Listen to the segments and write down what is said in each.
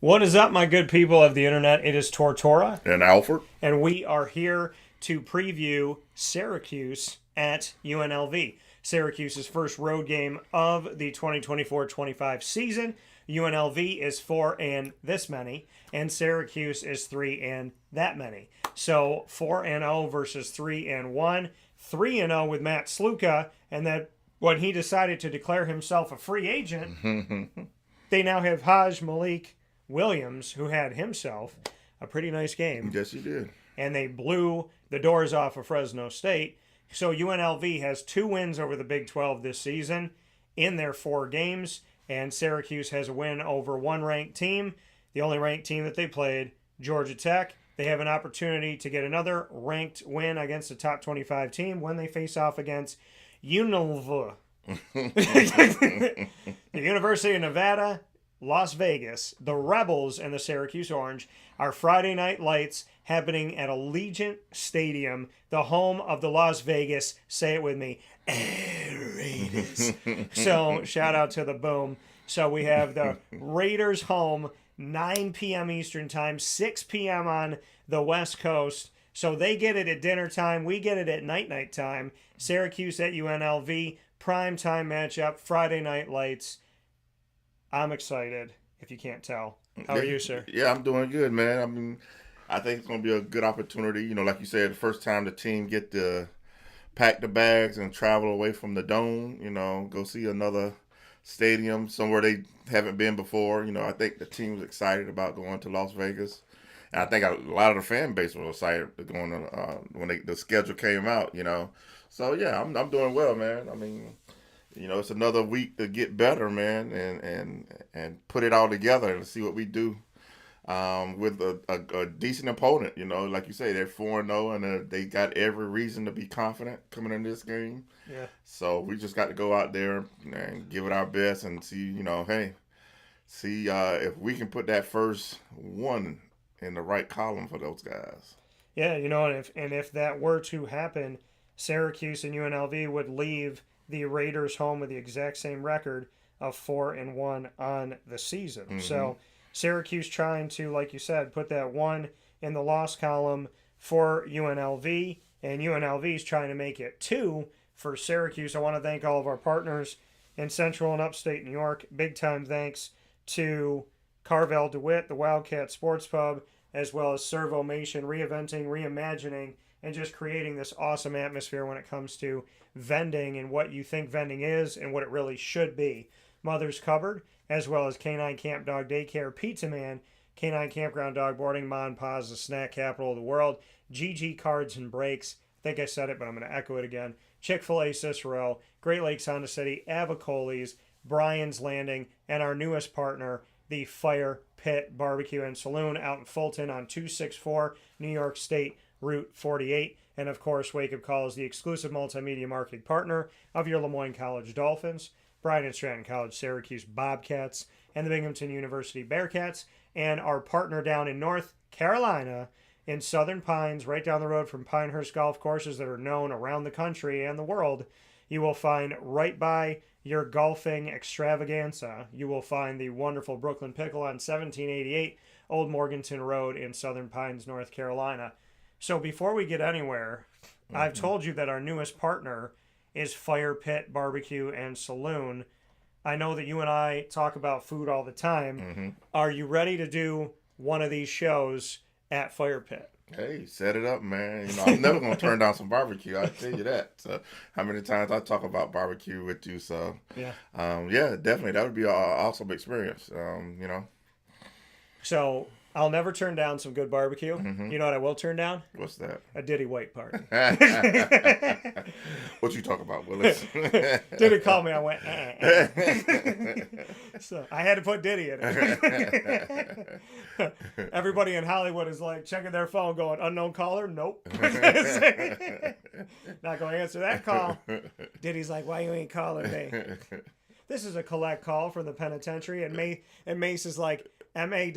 What is up, my good people of the internet? It is Tortora, And Alford. and we are here to preview Syracuse at UNLV. Syracuse's first road game of the 2024-25 season. UNLV is 4 and this many, and Syracuse is 3 and that many. So 4-0 versus 3-1. 3-0 with Matt Sluka, and that when he decided to declare himself a free agent, they now have Haj Malik Williams, who had himself a pretty nice game. Yes, he did. And they blew the doors off of Fresno State. So UNLV has 2 wins over the Big 12 this season in their 4 games. And Syracuse has a win over one ranked team, the only ranked team that they played, Georgia Tech. They have an opportunity to get another ranked win against a top 25 team when they face off against UNLV. The University of Nevada, Las Vegas. The Rebels and the Syracuse Orange are Friday night lights happening at Allegiant Stadium, the home of the Las Vegas, say it with me, Raiders. So shout out to the Boom. So we have the Raiders home, 9 p.m. Eastern time, 6 p.m. on the West Coast. So they get it at dinner time. We get it at night time. Syracuse at UNLV, prime time matchup, Friday night lights. I'm excited, if you can't tell. How are you, sir? Yeah, I'm doing good, man. I mean, I think it's going to be a good opportunity. You know, like you said, the first time the team get to pack the bags and travel away from the dome, you know, go see another stadium, somewhere they haven't been before. You know, I think the team's excited about going to Las Vegas. And I think a lot of the fan base was excited going to, when the schedule came out, you know. So, yeah, I'm doing well, man. I mean, you know, it's another week to get better, man, and put it all together and see what we do with a decent opponent. You know, like you say, they're 4-0, and they got every reason to be confident coming in this game. Yeah. So we just got to go out there and give it our best and see, you know, see if we can put that first one in the right column for those guys. Yeah, you know, and if that were to happen, Syracuse and UNLV would leave the Raiders home with the exact same record of 4-1 on the season. Mm-hmm. So Syracuse trying to, like you said, put that one in the loss column for UNLV, and UNLV is trying to make it 2 for Syracuse. I want to thank all of our partners in Central and Upstate New York. Big time thanks to Carvel DeWitt, the Wildcat Sports Pub, as well as Servomation, reinventing, reimagining, and just creating this awesome atmosphere when it comes to vending and what you think vending is and what it really should be. Mother's Cupboard, as well as Canine Camp Dog Daycare, Pizza Man, Canine Campground Dog Boarding, Ma and Pa's, the snack capital of the world, GG Cards and Breaks, I think I said it, but I'm going to echo it again, Chick-fil-A Cicero, Great Lakes Honda City, Avicoli's, Brian's Landing, and our newest partner, the Fire Pit Barbecue and Saloon out in Fulton on 264 New York State Route 48. And of course, Wake Up Call is the exclusive multimedia marketing partner of your Lemoyne College Dolphins, Bryant and Stratton College Syracuse Bobcats, and the Binghamton University Bearcats, and our partner down in North Carolina in Southern Pines, right down the road from Pinehurst Golf Courses that are known around the country and the world. You will find right by your golfing extravaganza, you will find the wonderful Brooklyn Pickle on 1788 Old Morganton Road in Southern Pines, North Carolina. So before we get anywhere, I've told you that our newest partner is Fire Pit Barbecue and Saloon. I know that you and I talk about food all the time. Mm-hmm. Are you ready to do one of these shows at Fire Pit? Hey, set it up, man. You know, I'm never going to turn down some barbecue. I tell you that. So, how many times I talk about barbecue with you? So, yeah, definitely. That would be an awesome experience, you know. So, I'll never turn down some good barbecue. Mm-hmm. You know what I will turn down? What's that? A Diddy White party. What you talk about, Willis? Diddy called me. I went, So I had to put Diddy in it. Everybody in Hollywood is like checking their phone going, unknown caller? Nope. Not going to answer that call. Diddy's like, why you ain't calling me? This is a collect call from the penitentiary. And Mace is like, $MA$E,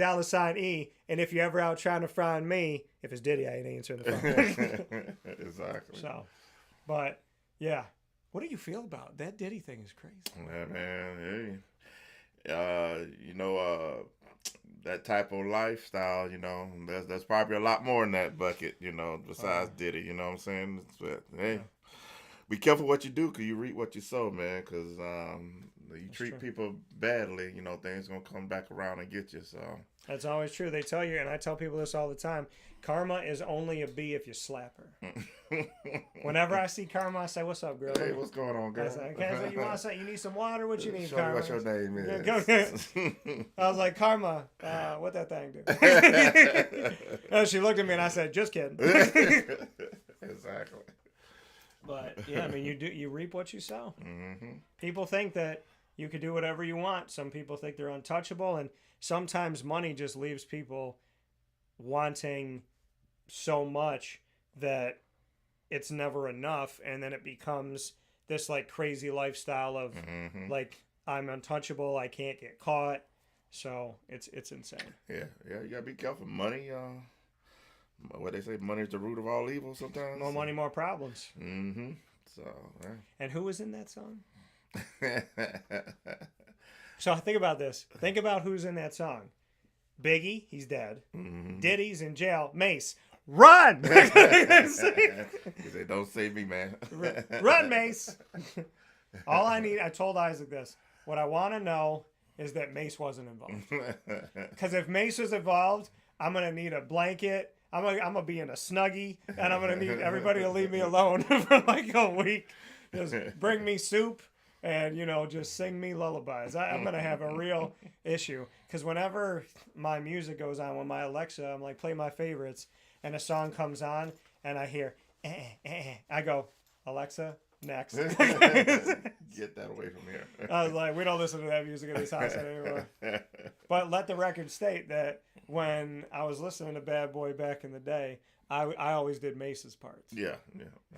and if you're ever out trying to find me, if it's Diddy, I ain't answering the phone. Exactly. So, but, yeah. What do you feel about that Diddy thing is crazy. Yeah, man. Hey. You know, that type of lifestyle, there's probably a lot more in that bucket, besides Diddy. You know what I'm saying? But hey, be careful what you do, because you reap what you sow, man. Because you treat people badly, things gonna come back around and get you. So that's always true. They tell you, and I tell people this all the time: karma is only a bee if you slap her. Whenever I see karma, I say, "What's up, girl?" Hey, what's going on, girl? I say, "Okay, what you want to say? You need some water? What you need, Show me karma?" what your name is. I was like, "Karma, what that thing do?" And she looked at me, and I said, "Just kidding." Exactly. But yeah, I mean, you reap what you sow. Mm-hmm. People think that you could do whatever you want. Some people think they're untouchable, and sometimes money just leaves people wanting so much that it's never enough, and then it becomes this like crazy lifestyle of like, I'm untouchable, I can't get caught. So it's insane. Yeah, you gotta be careful. Money, what they say, money is the root of all evil. Sometimes More money, more problems. Mm-hmm. So. Yeah. And who was in that song? So think about this. Think about who's in that song. Biggie, he's dead. Mm-hmm. Diddy's in jail. Mace, run! He said, "Don't save me, man." Run, Mace. All I told Isaac this. What I want to know is that Mace wasn't involved. Because if Mace was involved, I'm going to need a blanket. I'm gonna be in a Snuggie, and I'm going to need everybody to leave me alone for like a week. Just bring me soup and, just sing me lullabies. I'm going to have a real issue. Because whenever my music goes on, when my Alexa, I'm like, play my favorites, and a song comes on, and I hear, I go, Alexa, next. Get that away from here. I was like, we don't listen to that music in this house anymore. But let the record state that when I was listening to Bad Boy back in the day, I always did Mace's parts. Yeah.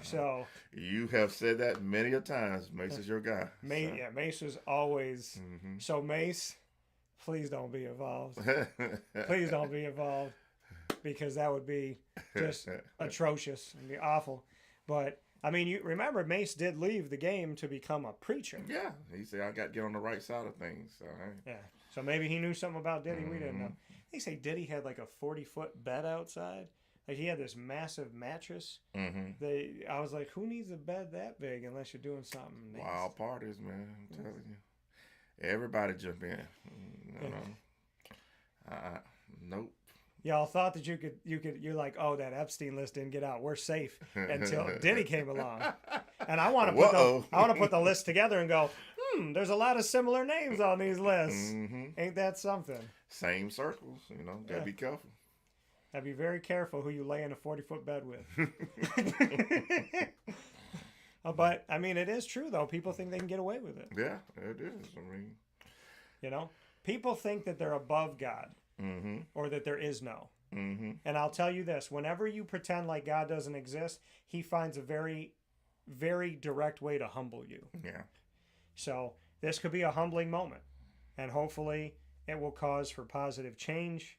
So you have said that many a times. Mace is your guy. Mace was always. Mm-hmm. So Mace, please don't be involved. Please don't be involved, because that would be just atrocious and be awful. But I mean, you remember Mace did leave the game to become a preacher. Yeah, he said, "I got to get on the right side of things." So yeah, so maybe he knew something about Diddy we didn't know. They say Diddy had like a 40-foot bed outside. Like, he had this massive mattress. Mm-hmm. I was like, who needs a bed that big unless you're doing something nasty? Wild parties, man. I'm telling you, everybody jump in. Nope. Y'all thought that you're like, oh, that Epstein list didn't get out, we're safe, until Diddy came along. And I want to put the list together and go, there's a lot of similar names on these lists. Mm-hmm. Ain't that something? Same circles, gotta be careful. Gotta be very careful who you lay in a 40-foot bed with. But I mean, it is true though. People think they can get away with it. Yeah, it is. I mean, people think that they're above God. Mm-hmm. Or that there is no. Mm-hmm. And I'll tell you this: whenever you pretend like God doesn't exist, He finds a very, very direct way to humble you. Yeah. So this could be a humbling moment, and hopefully it will cause for positive change.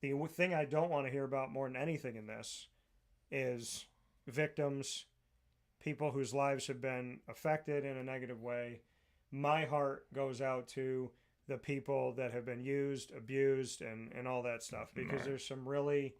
The thing I don't want to hear about more than anything in this is victims, people whose lives have been affected in a negative way. My heart goes out to the people that have been used, abused, and all that stuff, because there's some really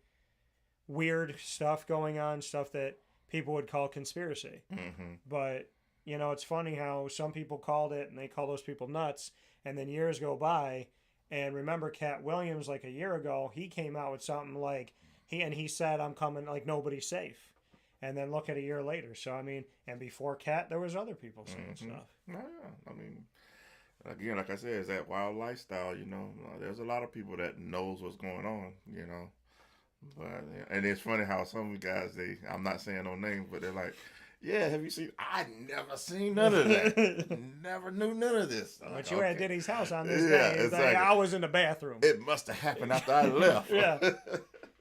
weird stuff going on, stuff that people would call conspiracy. Mm-hmm. But, it's funny how some people called it, and they call those people nuts, and then years go by, and remember Cat Williams, like a year ago, he came out with something like, he said, I'm coming, like, nobody's safe. And then look at a year later. So, I mean, and before Cat, there was other people saying stuff. Yeah, I mean, again, like I said, it's that wild lifestyle, There's a lot of people that knows what's going on, But, and it's funny how some of the guys, I'm not saying no names, but they're like, yeah, have you seen? I never seen none of that. Never knew none of this. But like, you were at Diddy's house on this day. It's exactly. Like, I was in the bathroom. It must have happened after I left. Yeah.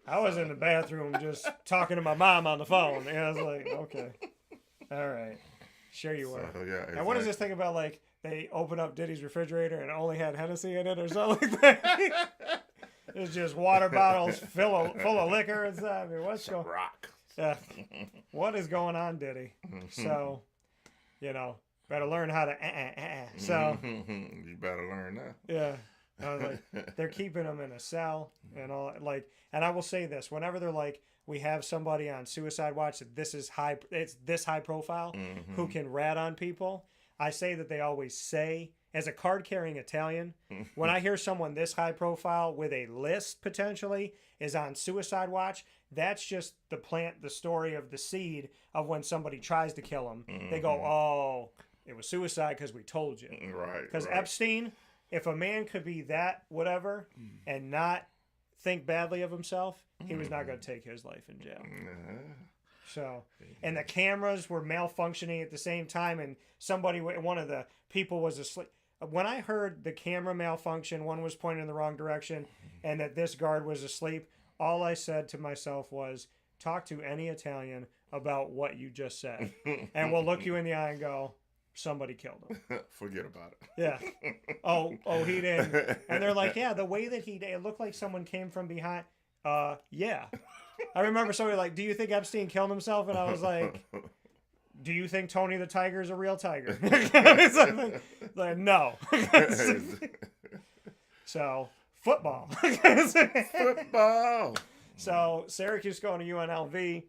I was in the bathroom just talking to my mom on the phone. And I was like, okay. All right. Sure you were. So, yeah, exactly. And what is this thing about, like, they open up Diddy's refrigerator and it only had Hennessy in it or something like that? It's just water bottles full of liquor and stuff. I mean, what's going on? Rock. Yeah. What is going on, Diddy? So, better learn how to So. You better learn that. Yeah. I was like, they're keeping him in a cell and all. Like, and I will say this: whenever they're like, we have somebody on suicide watch that it's this high profile who can rat on people. I say that they always say, as a card carrying Italian, when I hear someone this high profile with a list potentially is on suicide watch, that's just the story of the seed of when somebody tries to kill him. They go, oh, it was suicide because we told you. Right. Because right. Epstein, if a man could be that whatever and not think badly of himself, he was not going to take his life in jail. So, and the cameras were malfunctioning at the same time, and one of the people was asleep. When I heard the camera malfunction, one was pointing in the wrong direction, and that this guard was asleep, all I said to myself was, talk to any Italian about what you just said, and we'll look you in the eye and go, somebody killed him. Forget about it. Yeah. Oh, he didn't. And they're like, yeah, the way that it looked like someone came from behind. Yeah. I remember somebody like, do you think Epstein killed himself? And I was like, do you think Tony the Tiger is a real tiger? like, no. So, football. Football. So, Syracuse going to UNLV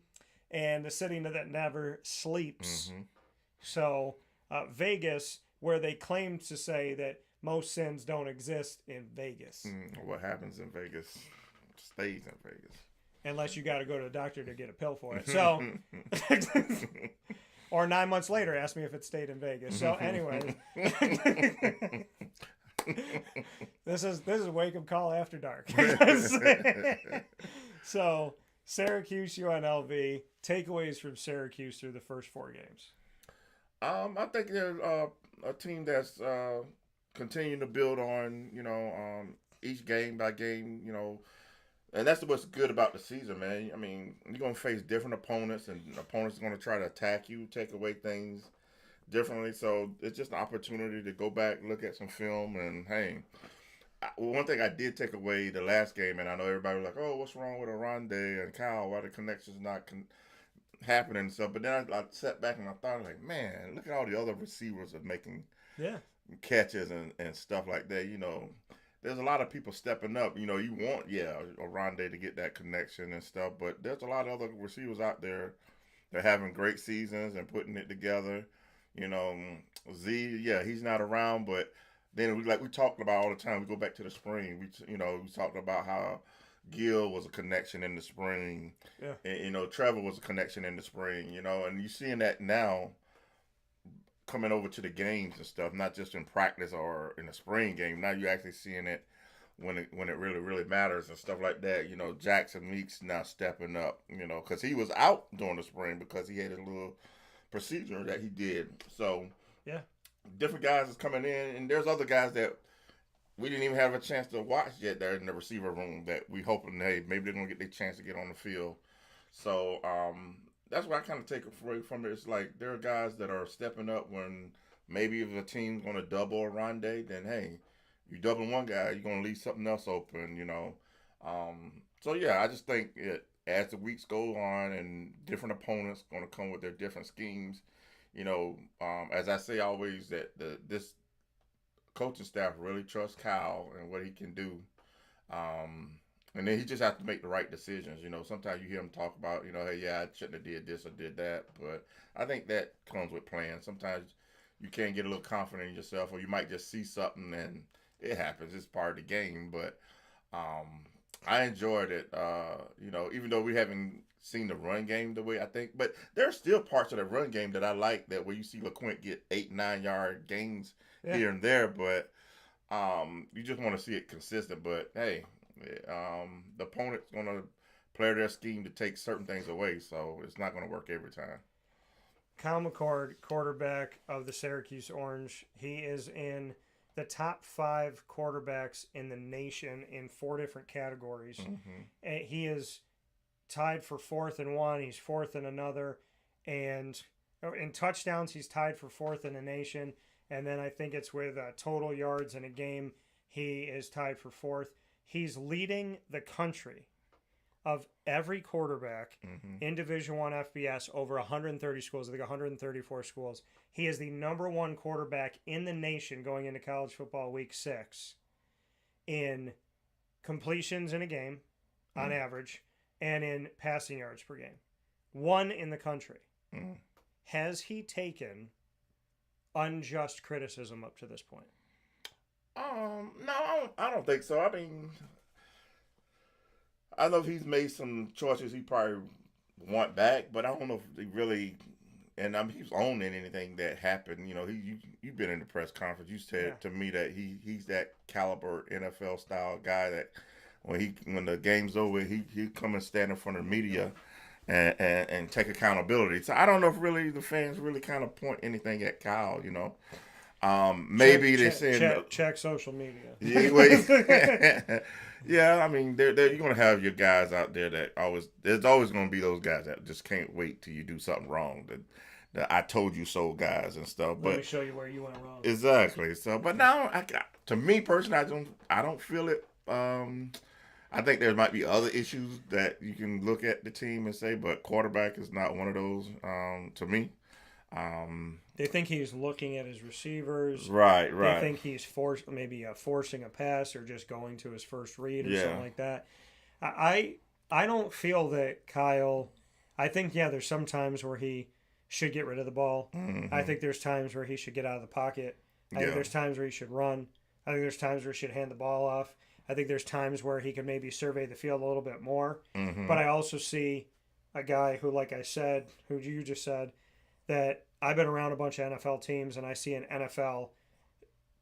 and the city that never sleeps. So, Vegas, where they claim to say that most sins don't exist in Vegas. What happens in Vegas stays in Vegas. Unless you got to go to a doctor to get a pill for it. So, or 9 months later, ask me if it stayed in Vegas. So, anyway, this is wake up call after dark. So, Syracuse UNLV takeaways from Syracuse through the first 4 games. I think they're a team that's continuing to build on each game by game, and that's what's good about the season, man. I mean, you're going to face different opponents, and opponents are going to try to attack you, take away things differently. So it's just an opportunity to go back, look at some film, and, hey, one thing I did take away the last game, and I know everybody was like, oh, what's wrong with Aronde and Kyle? Why the connection's not happening and stuff? But then I sat back and I thought, like, man, look at all the other receivers are making catches and stuff like that, There's a lot of people stepping up. You want, Aronde to get that connection and stuff, but there's a lot of other receivers out there that are having great seasons and putting it together. Z, he's not around, but then we talked about all the time. We go back to the spring. We talked about how Gil was a connection in the spring. Yeah. And, Trevor was a connection in the spring, and you're seeing that now coming over to the games and stuff, not just in practice or in the spring game. Now you're actually seeing it when it really, really matters and stuff like that. Jackson Meeks now stepping up, because he was out during the spring because he had a little procedure that he did. So, different guys is coming in, and there's other guys that we didn't even have a chance to watch yet. They're in the receiver room that we hoping, hey, maybe they're going to get their chance to get on the field. So, that's what I kind of take away from it. It's like there are guys that are stepping up when maybe if a team's going to double Aronde, then, hey, you double one guy, you're going to leave something else open, I just think as the weeks go on and different opponents going to come with their different schemes, as I say always, that this coaching staff really trusts Kyle and what he can do. And then he just has to make the right decisions. Sometimes you hear him talk about, hey, I shouldn't have did this or did that. But I think that comes with playing. Sometimes you can get a little confident in yourself, or you might just see something and it happens. It's part of the game. But I enjoyed it, even though we haven't seen the run game the way I think. But there are still parts of the run game that I like, that where you see LeQuint get 8-9 yard gains here and there. But you just want to see it consistent. But, hey, the opponent's going to play their scheme to take certain things away, so it's not going to work every time. Kyle McCord, quarterback of the Syracuse Orange, he is in the top 5 quarterbacks in the nation in 4 different categories. And he is tied for 4th in one, he's 4th in another, and in touchdowns he's tied for 4th in the nation, and then I think it's with total yards in a game he is tied for 4th. He's leading the country of every quarterback in Division I FBS over 130 schools. I think 134 schools. He is the number 1 quarterback in the nation going into college football week 6. in completions in a game on average and in passing yards per game. 1 in the country. Has he taken unjust criticism up to this point? No, I don't think so. I mean, I know he's made some choices he probably want back, but I don't know if he really. And he's owning anything that happened. You know, you've been in the press conference. You said to me that he's that caliber NFL style guy that when the game's over, he come and stand in front of the media and take accountability. So I don't know if really the fans really kind of point anything at Kyle. You know, maybe they're saying check social media. Yeah, I mean, you're gonna have your guys out there that there's always gonna be those guys that just can't wait till you do something wrong. The I told you so guys and stuff. Let me show you where you went wrong. Exactly. So, but now, to me personally, I don't feel it. I think there might be other issues that you can look at the team and say, but quarterback is not one of those to me. They think he's looking at his receivers. Right. They think he's forcing a pass or just going to his first read or something like that. I don't feel that Kyle. I think there's some times where he should get rid of the ball. I think there's times where he should get out of the pocket. I think there's times where he should run. I think there's times where he should hand the ball off. I think there's times where he could maybe survey the field a little bit more. But I also see a guy who, like I said, who you just said, that I've been around a bunch of NFL teams and I see an NFL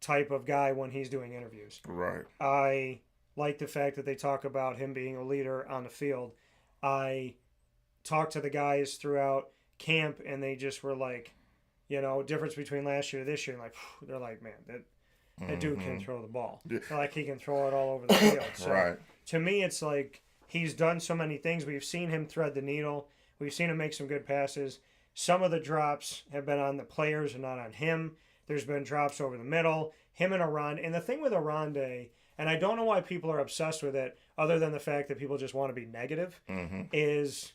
type of guy when he's doing interviews. Right. I like the fact that they talk about him being a leader on the field. I talked to the guys throughout camp and they just were like, difference between last year and this year. Like, they're like, man, that dude can throw the ball. They're like, he can throw it all over the field. So to me, it's like he's done so many things. We've seen him thread the needle. We've seen him make some good passes. Some of the drops have been on the players and not on him. There's been drops over the middle. Him and Arande. And the thing with Arande, and I don't know why people are obsessed with it, other than the fact that people just want to be negative, is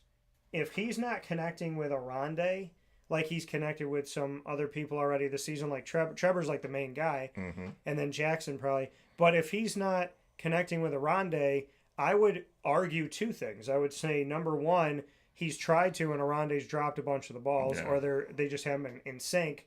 if he's not connecting with Arande like he's connected with some other people already this season, like Trevor's like the main guy, and then Jackson probably. But if he's not connecting with Arande, I would argue 2 things. I would say, number one, he's tried to, and Arande's dropped a bunch of the balls, or they just haven't been in sync.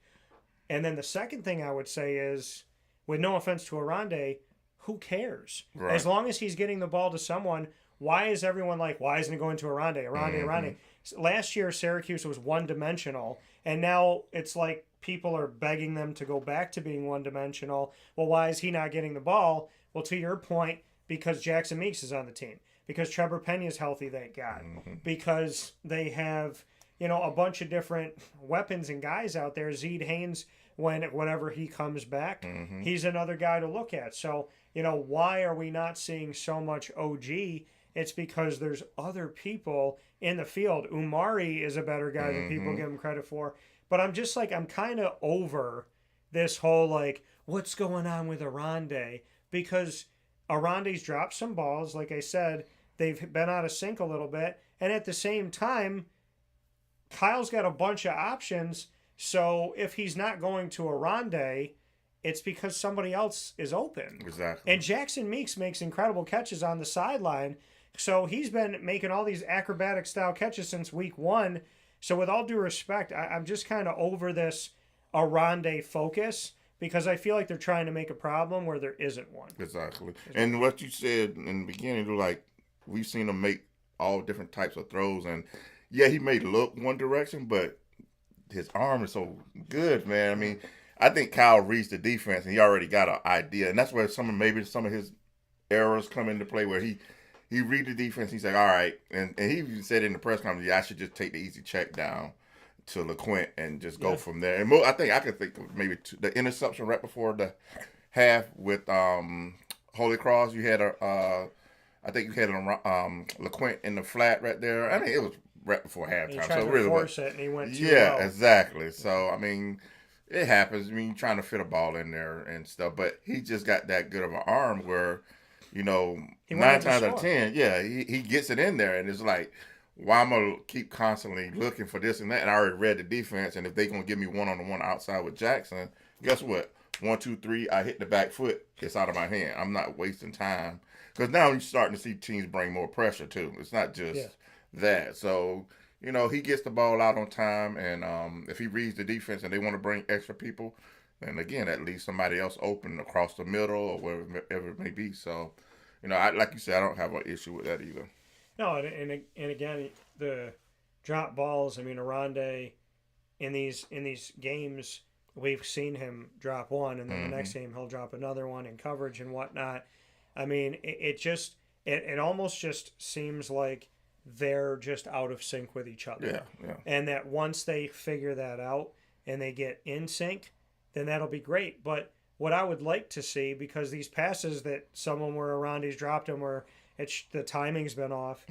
And then the second thing I would say is, with no offense to Arande, who cares? Right. As long as he's getting the ball to someone, why is everyone like, why isn't it going to Arande? Last year, Syracuse was one-dimensional, and now it's like people are begging them to go back to being one-dimensional. Well, why is he not getting the ball? Well, to your point, because Jackson Meeks is on the team. Because Trevor Pena's healthy, thank God. Because they have, a bunch of different weapons and guys out there. Zeed Haynes, whenever he comes back, he's another guy to look at. So, why are we not seeing so much OG? It's because there's other people in the field. Umari is a better guy than people give him credit for. But I'm just like, I'm kind of over this whole, like, what's going on with Arande? Because Arande's dropped some balls, like I said. They've been out of sync a little bit. And at the same time, Kyle's got a bunch of options. So if he's not going to Arande, it's because somebody else is open. Exactly. And Jackson Meeks makes incredible catches on the sideline. So he's been making all these acrobatic style catches since week 1. So with all due respect, I'm just kind of over this Arande focus, because I feel like they're trying to make a problem where there isn't one. Exactly. And what you said in the beginning, like, we've seen him make all different types of throws. And, he may look one direction, but his arm is so good, man. I mean, I think Kyle reads the defense, and he already got an idea. And that's where some of his errors come into play, where he read the defense. He's like, all right. And he even said in the press conference, I should just take the easy check down to LeQuint and just go from there. And I think I could think of maybe the interception right before the half with Holy Cross. You had I think you had LeQuint in the flat right there. I mean, it was right before halftime. He tried to force it, and he went too low. Yeah, exactly. So, I mean, it happens. I mean, you're trying to fit a ball in there and stuff. But he just got that good of an arm where, 9 times out of 10, he gets it in there. And it's like, why am I going to keep constantly looking for this and that? And I already read the defense. And if they're going to give me one-on-one outside with Jackson, guess what? 1, 2, 3, I hit the back foot, it's out of my hand. I'm not wasting time. Because now you're starting to see teams bring more pressure, too. It's not just that. So, he gets the ball out on time, and if he reads the defense and they want to bring extra people, then again, that leaves somebody else open across the middle or wherever it may be. So, like you said, I don't have an issue with that either. No, and again, the drop balls, I mean, Aronde, in these games, we've seen him drop one, and then the next game he'll drop another one in coverage and whatnot. I mean, it almost just seems like they're just out of sync with each other. Yeah. And that once they figure that out and they get in sync, then that'll be great. But what I would like to see, because these passes that someone where Aronde's dropped them where the timing's been off,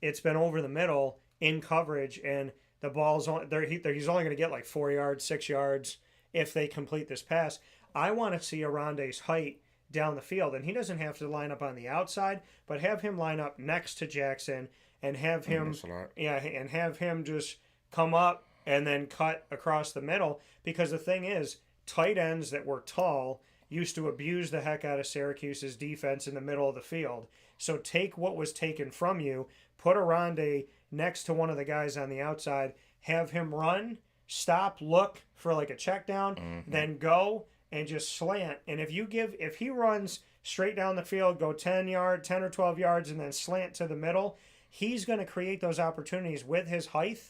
it's been over the middle in coverage, and the ball's on there. He's only going to get like 4 yards, 6 yards if they complete this pass. I want to see Aronde's height down the field, and he doesn't have to line up on the outside, but have him line up next to Jackson and have him, and have him just come up and then cut across the middle. Because the thing is, tight ends that were tall used to abuse the heck out of Syracuse's defense in the middle of the field. So take what was taken from you, put Aronde next to one of the guys on the outside, have him run, stop, look for like a check down, then go and just slant. And if he runs straight down the field, go 10 or 12 yards, and then slant to the middle, he's going to create those opportunities with his height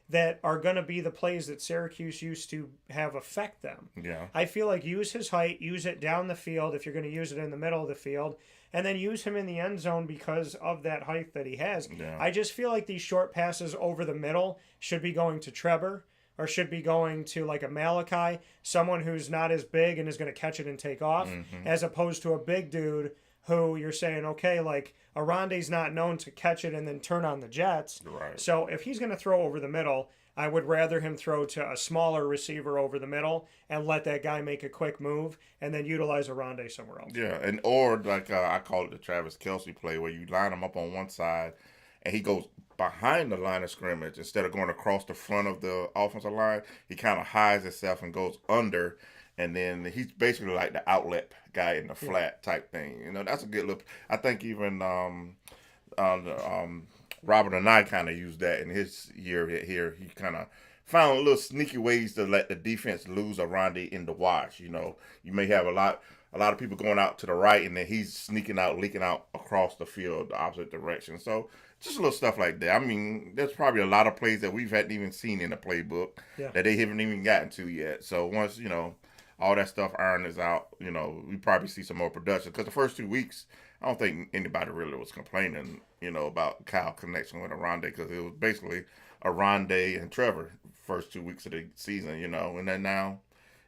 that are going to be the plays that Syracuse used to have affect them. Yeah. I feel like use his height, use it down the field if you're going to use it in the middle of the field, and then use him in the end zone because of that height that he has. Yeah. I just feel like these short passes over the middle should be going to Trevor, or should be going to like a Malachi, someone who's not as big and is going to catch it and take off, as opposed to a big dude who you're saying, okay, like Aronde's not known to catch it and then turn on the jets. Right. So if he's going to throw over the middle, I would rather him throw to a smaller receiver over the middle and let that guy make a quick move and then utilize Aronde somewhere else. Yeah, or like I call it the Travis Kelce play, where you line him up on one side and he goes behind the line of scrimmage instead of going across the front of the offensive line. He kind of hides himself and goes under, and then he's basically like the outlet guy in the flat type thing. That's a good look. I think even Robert and I kind of used that in his year here. He kind of found little sneaky ways to let the defense lose Aronde in the wash. You may have a lot of people going out to the right, and then he's sneaking out, leaking out across the field, the opposite direction. So just little stuff like that. I mean, there's probably a lot of plays that we hadn't even seen in the playbook that they haven't even gotten to yet. So once, all that stuff iron is out, we probably see some more production. Because the first 2 weeks, I don't think anybody really was complaining, about Kyle's connection with Aronde, because it was basically Aronde and Trevor first 2 weeks of the season, and then now,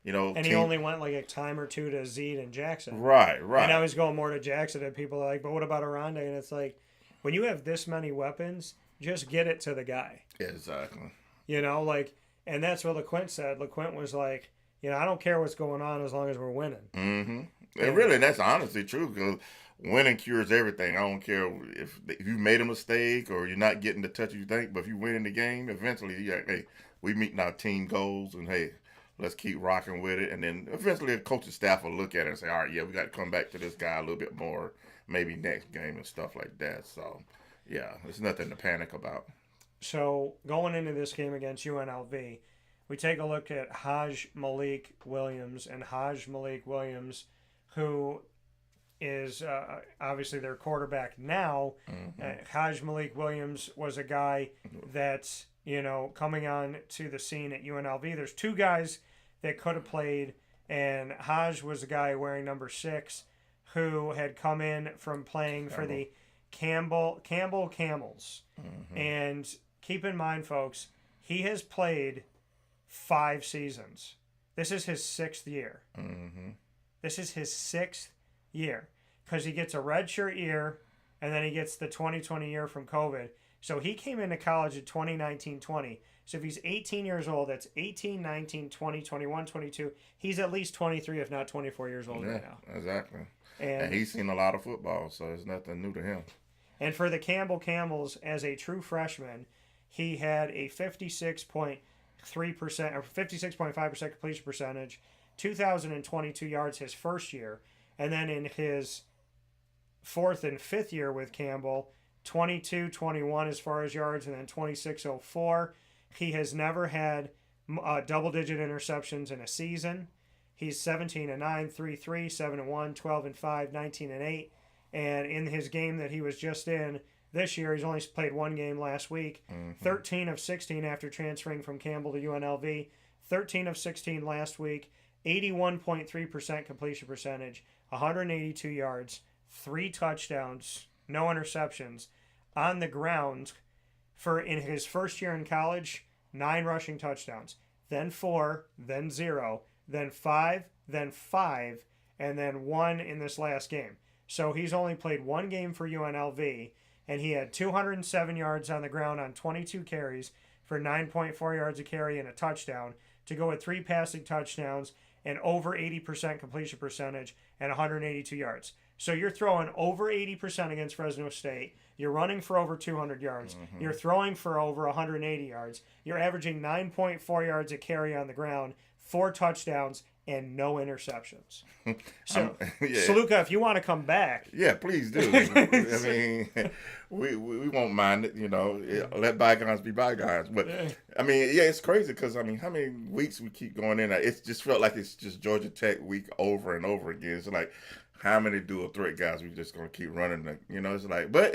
and he only went like a time or two to Zeke and Jackson. Right. And now he's going more to Jackson, and people are like, but what about Aronde? And it's like, when you have this many weapons, just get it to the guy. Exactly. And that's what LeQuint said. LeQuint was like, I don't care what's going on as long as we're winning. Mm-hmm. And really, that's honestly true, because winning cures everything. I don't care if you made a mistake or you're not getting the touch you think, but if you win in the game, eventually, hey, we meeting our team goals, and hey, let's keep rocking with it. And then eventually the coaching staff will look at it and say, all right, we got to come back to this guy a little bit more, maybe next game and stuff like that. So, yeah, there's nothing to panic about. So, going into this game against UNLV, we take a look at Haj Malik Williams, who is obviously their quarterback now. Haj Malik Williams was a guy that's, coming on to the scene at UNLV. There's two guys that could have played, and Haj was a guy wearing number 6 who had come in from playing for the Campbell Camels. And keep in mind, folks, he has played 5 seasons. This is his 6th year. This is his 6th year, because he gets a redshirt year, and then he gets the 2020 year from COVID. So he came into college in 2019-20. So if he's 18 years old, that's 18, 19, 20, 21, 22. He's at least 23, if not 24 years old right now. Exactly. And he's seen a lot of football, so it's nothing new to him. And for the Campbell Camels, as a true freshman, he had a 56.3% or 56.5% completion percentage, 2,022 yards his first year. And then in his fourth and fifth year with Campbell, 22-21 as far as yards, and then 26-04. He has never had double-digit interceptions in a season. He's 17-9, 3-3, 7-1, 12-5, 19-8. And in his game that he was just in this year, he's only played one game last week. 13 of 16 after transferring from Campbell to UNLV. 13 of 16 last week. 81.3% completion percentage. 182 yards. 3 touchdowns. No interceptions. On the ground, for in his first year in college, 9 rushing touchdowns. Then 4, then 0, then 5, then 5, and then 1 in this last game. So he's only played one game for UNLV, and he had 207 yards on the ground on 22 carries for 9.4 yards a carry and a touchdown, to go with 3 passing touchdowns and over 80% completion percentage and 182 yards. So you're throwing over 80% against Fresno State. You're running for over 200 yards. You're throwing for over 180 yards. You're averaging 9.4 yards a carry on the ground, 4 touchdowns, and no interceptions. So, Saluka, if you want to come back. Yeah, please do. I mean, we won't mind it, let bygones be bygones. But, I mean, it's crazy because, I mean, how many weeks we keep going in? It just felt like it's just Georgia Tech week over and over again. It's like, how many dual threat guys we just going to keep running? It's like, but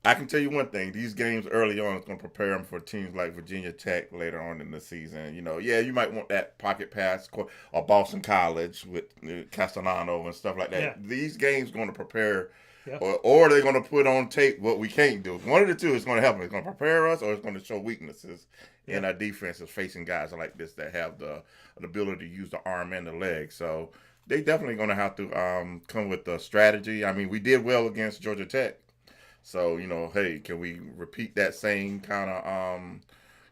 I can tell you one thing. These games early on is going to prepare them for teams like Virginia Tech later on in the season. You might want that pocket pass or Boston College with Castellano and stuff like that. Yeah. These games going to prepare, or they're going to put on tape what we can't do. One of the two is going to help them. It's going to prepare us, or it's going to show weaknesses in our defenses facing guys like this that have the ability to use the arm and the leg. So they definitely going to have to come with a strategy. I mean, we did well against Georgia Tech. So, hey, can we repeat that same kind of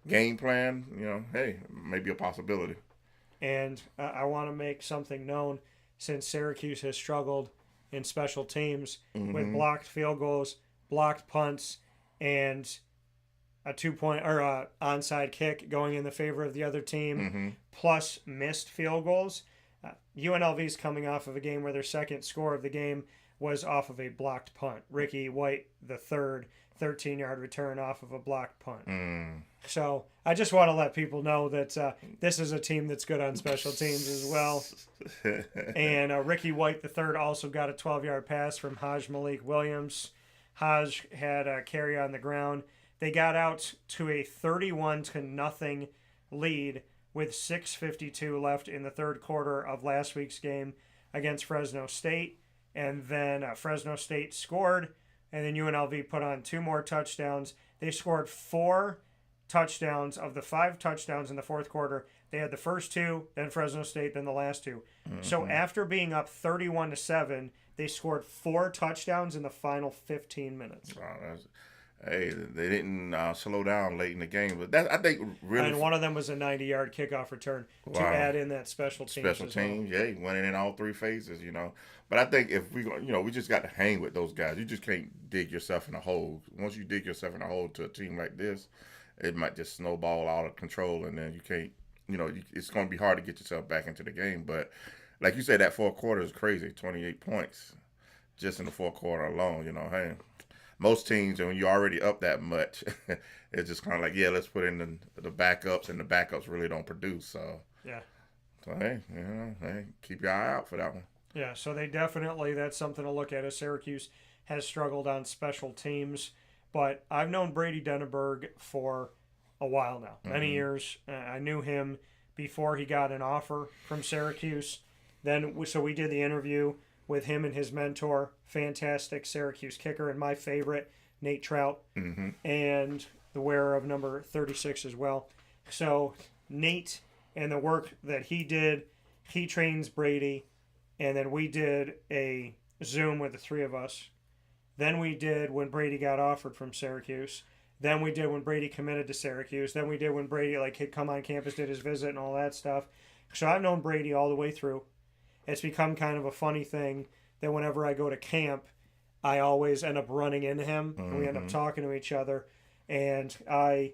game plan? Hey, maybe a possibility. And I want to make something known, since Syracuse has struggled in special teams with blocked field goals, blocked punts, and a 2-point or onside kick going in the favor of the other team, plus missed field goals. UNLV's coming off of a game where their second score of the game was off of a blocked punt. Ricky White, the third, 13-yard return off of a blocked punt. So I just want to let people know that this is a team that's good on special teams as well. And Ricky White, the third, also got a 12-yard pass from Haj Malik Williams. Haj had a carry on the ground. They got out to a 31-0 lead with 6:52 left in the third quarter of last week's game against Fresno State. And then Fresno State scored, and then UNLV put on 2 more touchdowns. They scored 4 touchdowns of the 5 touchdowns in the fourth quarter. They had the first 2, then Fresno State, then the last 2. So after being up 31-7, they scored 4 touchdowns in the final 15 minutes. Wow, hey, they didn't slow down late in the game, but that I think really. And one of them was a 90-yard kickoff return to add in that special teams. Special teams, he went in all 3 phases, But I think if we, we just got to hang with those guys. You just can't dig yourself in a hole. Once you dig yourself in a hole to a team like this, it might just snowball out of control, and then you can't. It's going to be hard to get yourself back into the game. But like you said, that fourth quarter is crazy. 28 points just in the fourth quarter alone. Hey. Most teams, when you're already up that much, it's just kind of like, let's put in the backups, and the backups really don't produce. So, So, hey, keep your eye out for that one. Yeah, so that's something to look at, as Syracuse has struggled on special teams. But I've known Brady Denneberg for a while now, many years. I knew him before he got an offer from Syracuse. So we did the interview with him and his mentor, fantastic Syracuse kicker, and my favorite, Nate Trout, and the wearer of number 36 as well. So Nate and the work that he did, he trains Brady, and then we did a Zoom with the 3 of us. Then we did when Brady got offered from Syracuse. Then we did when Brady committed to Syracuse. Then we did when Brady had come on campus, did his visit and all that stuff. So I've known Brady all the way through. It's become kind of a funny thing that whenever I go to camp, I always end up running into him, and we end up talking to each other. And I,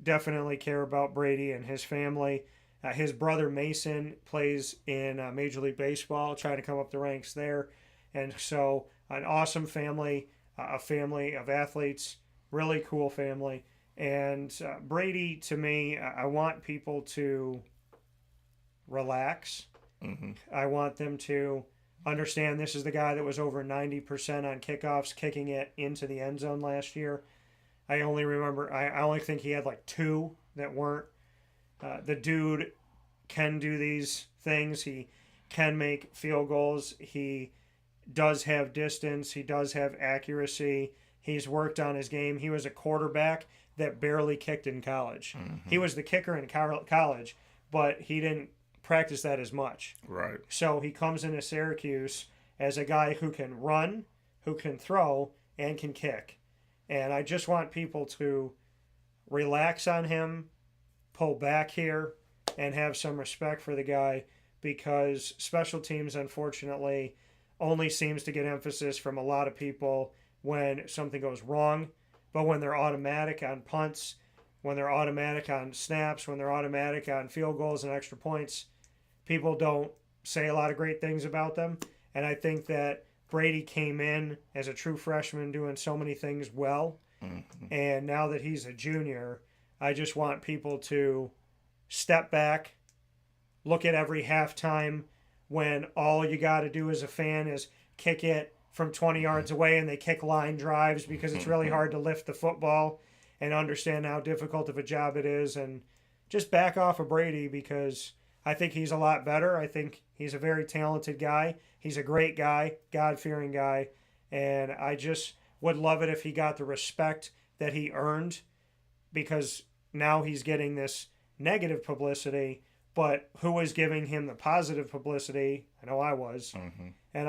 definitely care about Brady and his family. His brother Mason plays in Major League Baseball, trying to come up the ranks there. And so, an awesome family, a family of athletes, really cool family. And Brady, to me, I want people to relax. Mm-hmm. I want them to understand this is the guy that was over 90% on kickoffs, kicking it into the end zone last year. I only think he had like 2 that weren't. The dude can do these things. He can make field goals. He does have distance. He does have accuracy. He's worked on his game. He was a quarterback that barely kicked in college. Mm-hmm. He was the kicker in college, but he didn't practice that as much. Right. So he comes into Syracuse as a guy who can run, who can throw, and can kick. And I just want people to relax on him, pull back here, and have some respect for the guy, because special teams, unfortunately, only seems to get emphasis from a lot of people when something goes wrong. But when they're automatic on punts, when they're automatic on snaps, when they're automatic on field goals and extra points, people don't say a lot of great things about them. And I think that Brady came in as a true freshman doing so many things well. Mm-hmm. And now that he's a junior, I just want people to step back, look at every halftime when all you got to do as a fan is kick it from 20 yards away, and they kick line drives because it's really hard to lift the football, and understand how difficult of a job it is, and just back off of Brady, because I think he's a lot better. I think he's a very talented guy. He's a great guy, God-fearing guy, and I just would love it if he got the respect that he earned, because now he's getting this negative publicity, but who was giving him the positive publicity? I know I was. Mm-hmm. And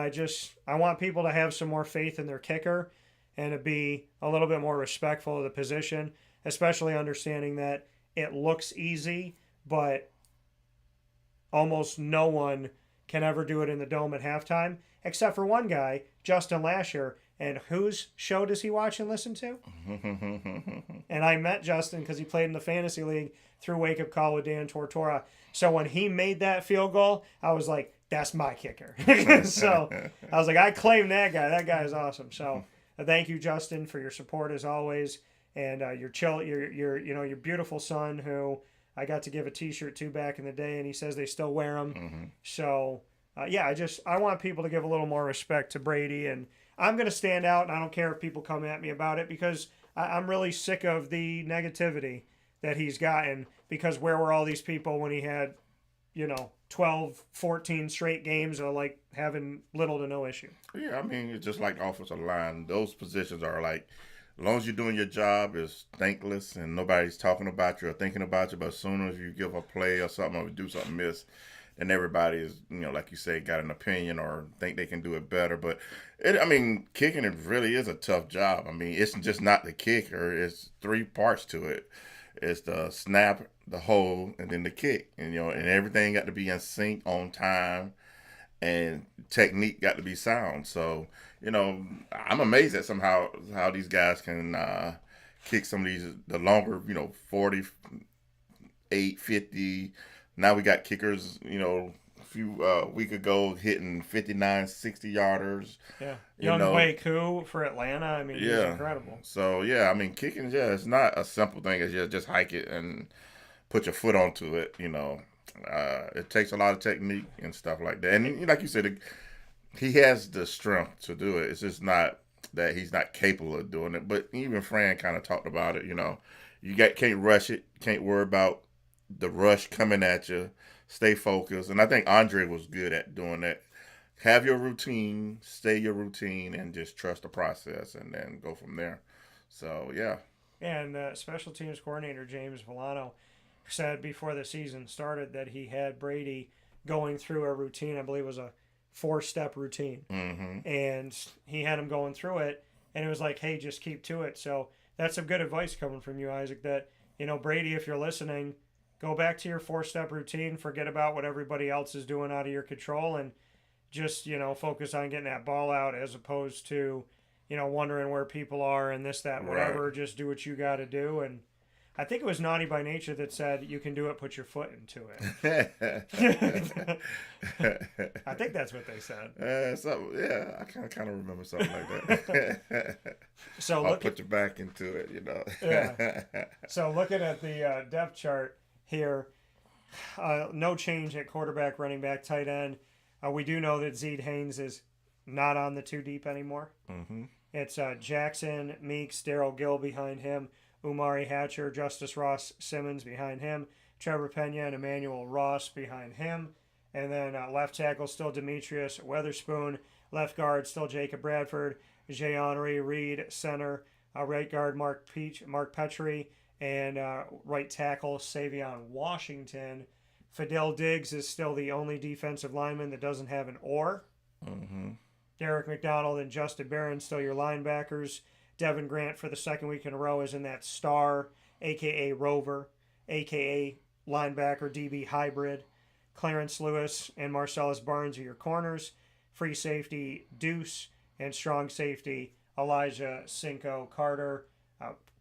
I want people to have some more faith in their kicker and to be a little bit more respectful of the position, especially understanding that it looks easy, but almost no one can ever do it in the dome at halftime, except for one guy, Justin Lasher. And whose show does he watch and listen to? And I met Justin because he played in the fantasy league through Wake Up Call with Dan Tortora. So when he made that field goal, I was like, that's my kicker. So I was like, I claim that guy. That guy is awesome. So thank you, Justin, for your support as always, and your beautiful son, who I got to give a T-shirt to back in the day, and he says they still wear them. Mm-hmm. So I want people to give a little more respect to Brady, and I'm going to stand out, and I don't care if people come at me about it, because I'm really sick of the negativity that he's gotten, because where were all these people when he had, 12, 14 straight games of like having little to no issue? Yeah, I mean, it's just like the offensive line. Those positions are like, as long as you're doing your job, it's thankless and nobody's talking about you or thinking about you. But as soon as you give a play or something or do something miss, then everybody is, like you say, got an opinion or think they can do it better. But, kicking it really is a tough job. I mean, it's just not the kicker. It's 3 parts to it. It's the snap, the hold, and then the kick. And everything got to be in sync on time, and technique got to be sound. So, I'm amazed at how these guys can kick some of the longer, 48, 50. Now we got kickers, a few week ago hitting 59, 60 yarders. Yeah. Young Koo for Atlanta. He's incredible. So, kicking, it's not a simple thing as just hike it and put your foot onto it, It takes a lot of technique and stuff like that. And like you said, he has the strength to do it. It's just not that he's not capable of doing it. But even Fran kind of talked about it, You can't rush it, can't worry about the rush coming at you. Stay focused. And I think Andre was good at doing that. Have your routine, stay your routine, and just trust the process and then go from there. So, yeah. And special teams coordinator James Villano said before the season started that he had Brady going through a routine. I believe it was a 4-step routine. Mm-hmm. And he had him going through it, and it was like, hey, just keep to it. So that's some good advice coming from you, Isaac, that, Brady, if you're listening, go back to your 4-step routine, forget about what everybody else is doing out of your control, and just, focus on getting that ball out as opposed to, wondering where people are and this, that, whatever. Right. Just do what you got to do. And I think it was Naughty by Nature that said, "You can do it. Put your foot into it." I think that's what they said. Yeah, I kind of remember something like that. So I'll put your back into it, Yeah. So looking at the depth chart here, no change at quarterback, running back, tight end. We do know that Zede Haynes is not on the 2 deep anymore. Mm-hmm. It's Jackson, Meeks, Daryl Gill behind him, Umari Hatcher, Justice Ross Simmons behind him, Trevor Pena and Emmanuel Ross behind him. And then left tackle still Demetrius Weatherspoon. Left guard still Jacob Bradford, Jay-Henri Reed, center. Right guard Mark Petrie. And right tackle Savion Washington. Fidel Diggs is still the only defensive lineman that doesn't have an or. Mm-hmm. Derek McDonald and Justin Barron still your linebackers. Devin Grant for the second week in a row is in that star, a.k.a. Rover, a.k.a. linebacker DB hybrid. Clarence Lewis and Marcellus Barnes are your corners. Free safety Deuce and strong safety Elijah Cinco Carter.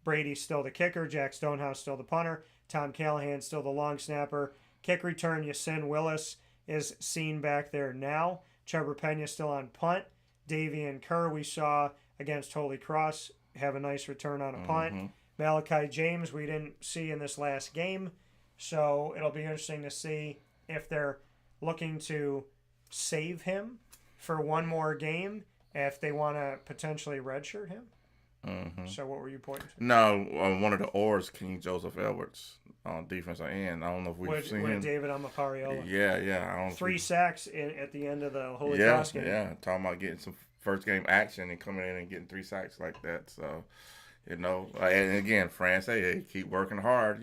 Brady's still the kicker. Jack Stonehouse still the punter. Tom Callahan still the long snapper. Kick return Yasin Willis is seen back there now. Trevor Pena still on punt. Davian Kerr we saw against Holy Cross have a nice return on a punt. Mm-hmm. Malachi James we didn't see in this last game. So it'll be interesting to see if they're looking to save him for one more game, if they want to potentially redshirt him. Mm-hmm. So what were you pointing to? No, one of the oars, King Joseph Edwards on defensive end. I don't know if we've seen him. David Amapariola. Yeah. I don't 3 sacks at the end of the Holy Cross game. Yeah, talking about getting some first game action and coming in and getting 3 sacks like that. So, and again, France, hey, keep working hard.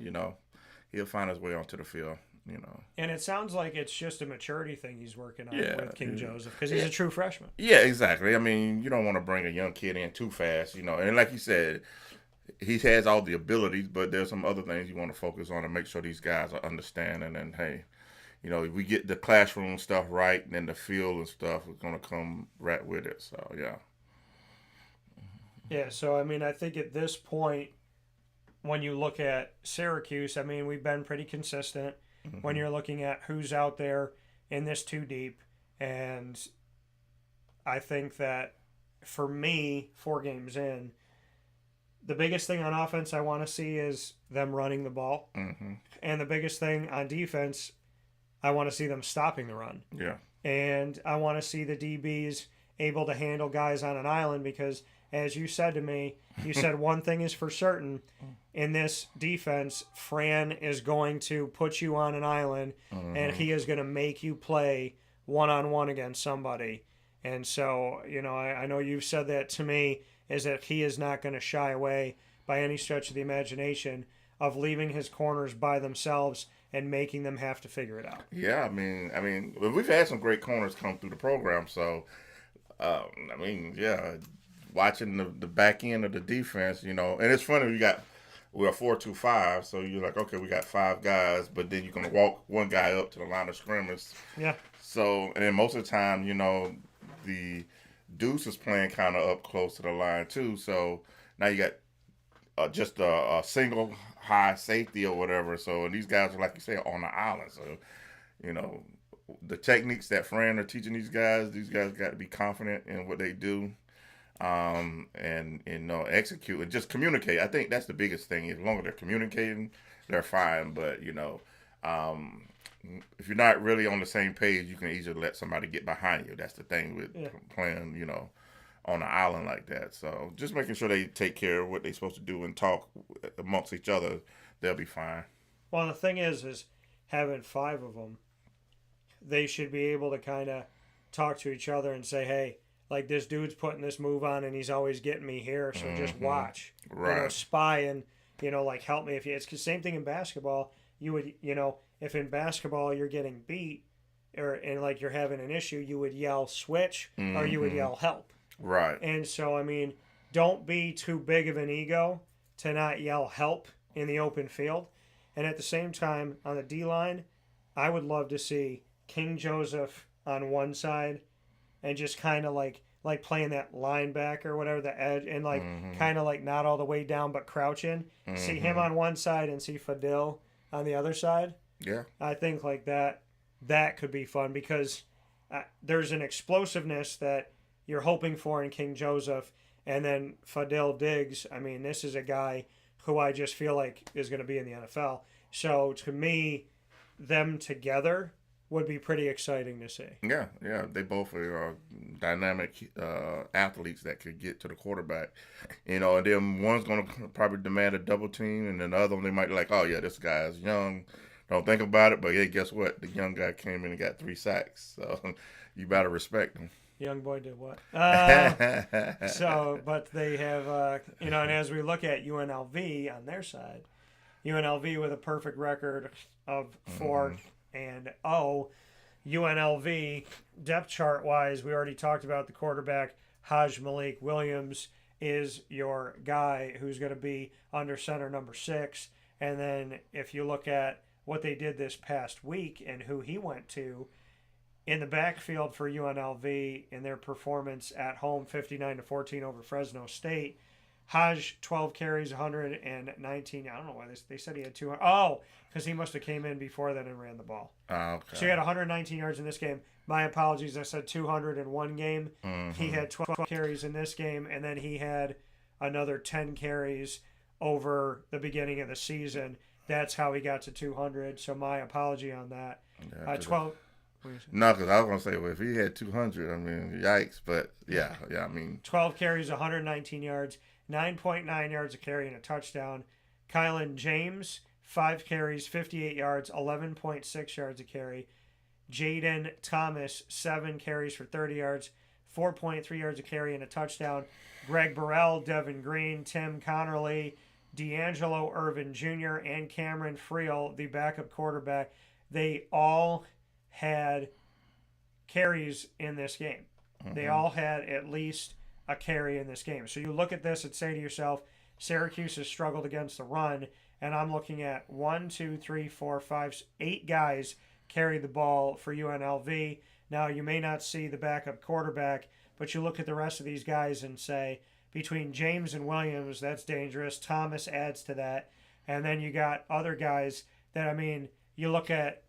He'll find his way onto the field. And it sounds like it's just a maturity thing he's working on with King Joseph because he's a true freshman. Yeah, exactly. I mean, you don't want to bring a young kid in too fast, And like you said, he has all the abilities, but there's some other things you want to focus on to make sure these guys are understanding. And hey, if we get the classroom stuff right, then the field and stuff is going to come right with it. So yeah. Yeah. So I mean, I think at this point, when you look at Syracuse, I mean, we've been pretty consistent. Mm-hmm. When you're looking at who's out there in this 2 deep. And I think that for me, 4 games in, the biggest thing on offense I want to see is them running the ball. Mm-hmm. And the biggest thing on defense, I want to see them stopping the run. Yeah. And I want to see the DBs able to handle guys on an island because, as you said to me, you said one thing is for certain. In this defense, Fran is going to put you on an island, and he is going to make you play one-on-one against somebody. And so, I know you've said that to me, is that he is not going to shy away by any stretch of the imagination of leaving his corners by themselves and making them have to figure it out. Yeah, I mean, we've had some great corners come through the program, so, watching the back end of the defense, and it's funny, we're 4-2-5, so you're like, okay, we got 5 guys, but then you're going to walk one guy up to the line of scrimmage. Yeah. So, and then most of the time, the Deuce is playing kind of up close to the line too. So now you got just a single high safety or whatever. So, and these guys are, like you say, on the island. So, the techniques that Fran are teaching these guys got to be confident in what they do. And execute and just communicate. I think that's the biggest thing. As long as they're communicating, they're fine. But if you're not really on the same page, you can easily let somebody get behind you. That's the thing with playing, on an island like that. So just making sure they take care of what they're supposed to do and talk amongst each other, they'll be fine. Well, the thing is having 5 of them, they should be able to kind of talk to each other and say, hey, like this dude's putting this move on and he's always getting me here, so just watch. Right. Spy and, like help me. It's the same thing in basketball. You would, if in basketball you're getting beat and like you're having an issue, you would yell switch or you would yell help. Right. And so, I mean, don't be too big of an ego to not yell help in the open field. And at the same time, on the D-line, I would love to see King Joseph on one side and just kind of like like playing that linebacker or whatever, the edge, and like kind of like not all the way down but crouching. See him on one side and see Fadil on the other side. Yeah. I think like that could be fun because there's an explosiveness that you're hoping for in King Joseph, and then Fadil Diggs. I mean, this is a guy who I just feel like is going to be in the NFL. So to me, them together would be pretty exciting to see. Yeah, they both are dynamic athletes that could get to the quarterback. And then one's going to probably demand a double team, and then the other one, they might be like, oh, yeah, this guy's young. Don't think about it, but hey, guess what? The young guy came in and got 3 sacks. So you better respect him. Young boy did what? But they have, and as we look at UNLV on their side, UNLV with a perfect record of 4-0. UNLV, depth chart wise, we already talked about the quarterback, Haj Malik Williams is your guy who's going to be under center number 6. And then if you look at what they did this past week and who he went to, in the backfield for UNLV in their performance at home, 59-14 over Fresno State, Haj, 12 carries, 119. I don't know why they said he had 200. Oh, because he must have came in before that and ran the ball. Okay. So he had 119 yards in this game. My apologies, I said 200 in one game. He had 12 carries in this game, and then he had another 10 carries over the beginning of the season. That's how he got to 200. So my apology on that. Yeah, 12. No, because I was going to say, well, if he had 200, I mean, yikes. But, yeah, I mean. 12 carries, 119 yards, 9.9 yards a carry and a touchdown. Kylan James, 5 carries, 58 yards, 11.6 yards a carry. Jaden Thomas, 7 carries for 30 yards, 4.3 yards a carry and a touchdown. Greg Burrell, Devin Green, Tim Connerly, D'Angelo Irvin Jr., and Cameron Friel, the backup quarterback. They all had carries in this game. They all had at least a carry in this game. So you look at this and say to yourself, Syracuse has struggled against the run, and I'm looking at 8 guys carry the ball for UNLV. Now, you may not see the backup quarterback, but you look at the rest of these guys and say, between James and Williams, that's dangerous. Thomas adds to that. And then you got other guys that, I mean, you look at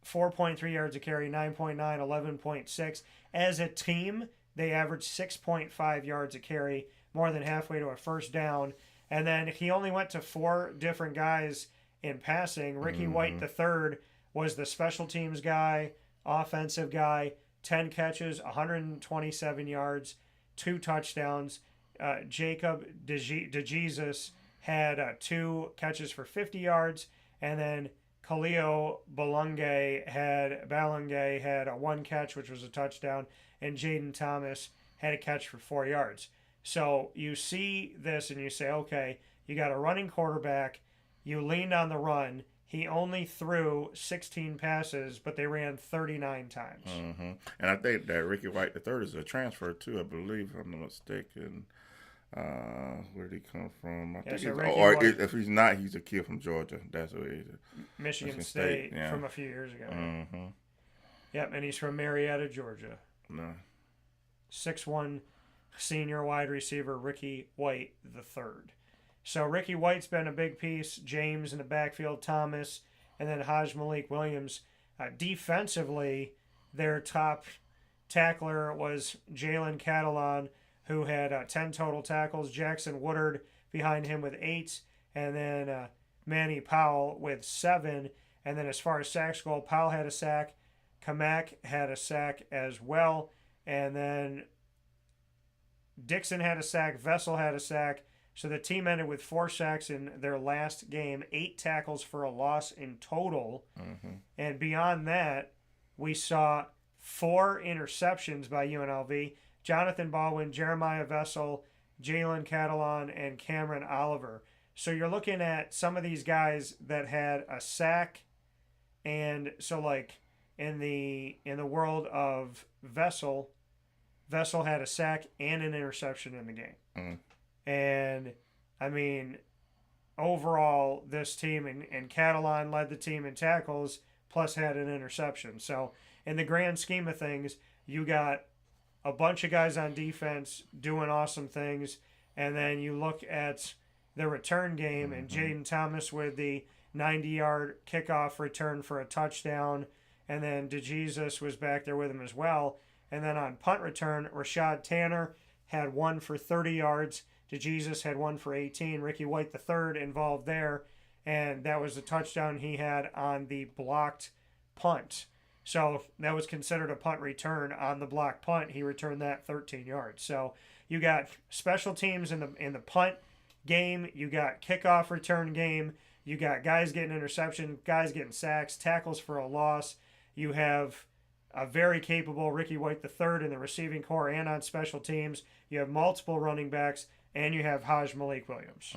4.3 yards a carry, 9.9, 11.6. As a team, they averaged 6.5 yards a carry, more than halfway to a first down. And then he only went to 4 different guys in passing. Ricky White III was the special teams guy, offensive guy, 10 catches, 127 yards, 2 touchdowns. Jacob DeJesus had 2 catches for 50 yards, and then Khalil Balunge had 1 catch, which was a touchdown, and Jaden Thomas had a catch for 4 yards. So you see this and you say, okay, you got a running quarterback, you leaned on the run. He only threw 16 passes, but they ran 39 times. And I think that Ricky White III is a transfer too, I believe, if I'm not mistaken. Where did he come from? I think if he's not, he's a kid from Georgia. That's what he is. Michigan State from a few years ago. Yep, and he's from Marietta, Georgia. No. 6'1" senior wide receiver Ricky White III. So Ricky White's been a big piece. James in the backfield, Thomas, and then Haj Malik Williams. Defensively, their top tackler was Jalen Catalon, who had 10 total tackles. Jackson Woodard behind him with 8. And then Manny Powell with 7. And then as far as sacks go, Powell had a sack. Kamak had a sack as well. And then Dixon had a sack. Vessel had a sack. So the team ended with 4 sacks in their last game, 8 tackles for a loss in total. And beyond that, we saw 4 interceptions by UNLV. Jonathan Baldwin, Jeremiah Vessel, Jalen Catalon, and Cameron Oliver. So you're looking at some of these guys that had a sack, and so like in the world of Vessel had a sack and an interception in the game. And I mean, overall, this team and Catalan led the team in tackles, plus had an interception. So in the grand scheme of things, you got a bunch of guys on defense doing awesome things. And then you look at the return game, and Jaden Thomas with the 90-yard kickoff return for a touchdown. And then DeJesus was back there with him as well. And then on punt return, Rashad Tanner had one for 30 yards. DeJesus had one for 18. Ricky White III involved there. And that was the touchdown he had on the blocked punt. So that was considered a punt return on the blocked punt. He returned that 13 yards. So you got special teams in the punt game. You got kickoff return game. You got guys getting interception, guys getting sacks, tackles for a loss. You have a very capable Ricky White III in the receiving corps and on special teams. You have multiple running backs, and you have Haj Malik Williams.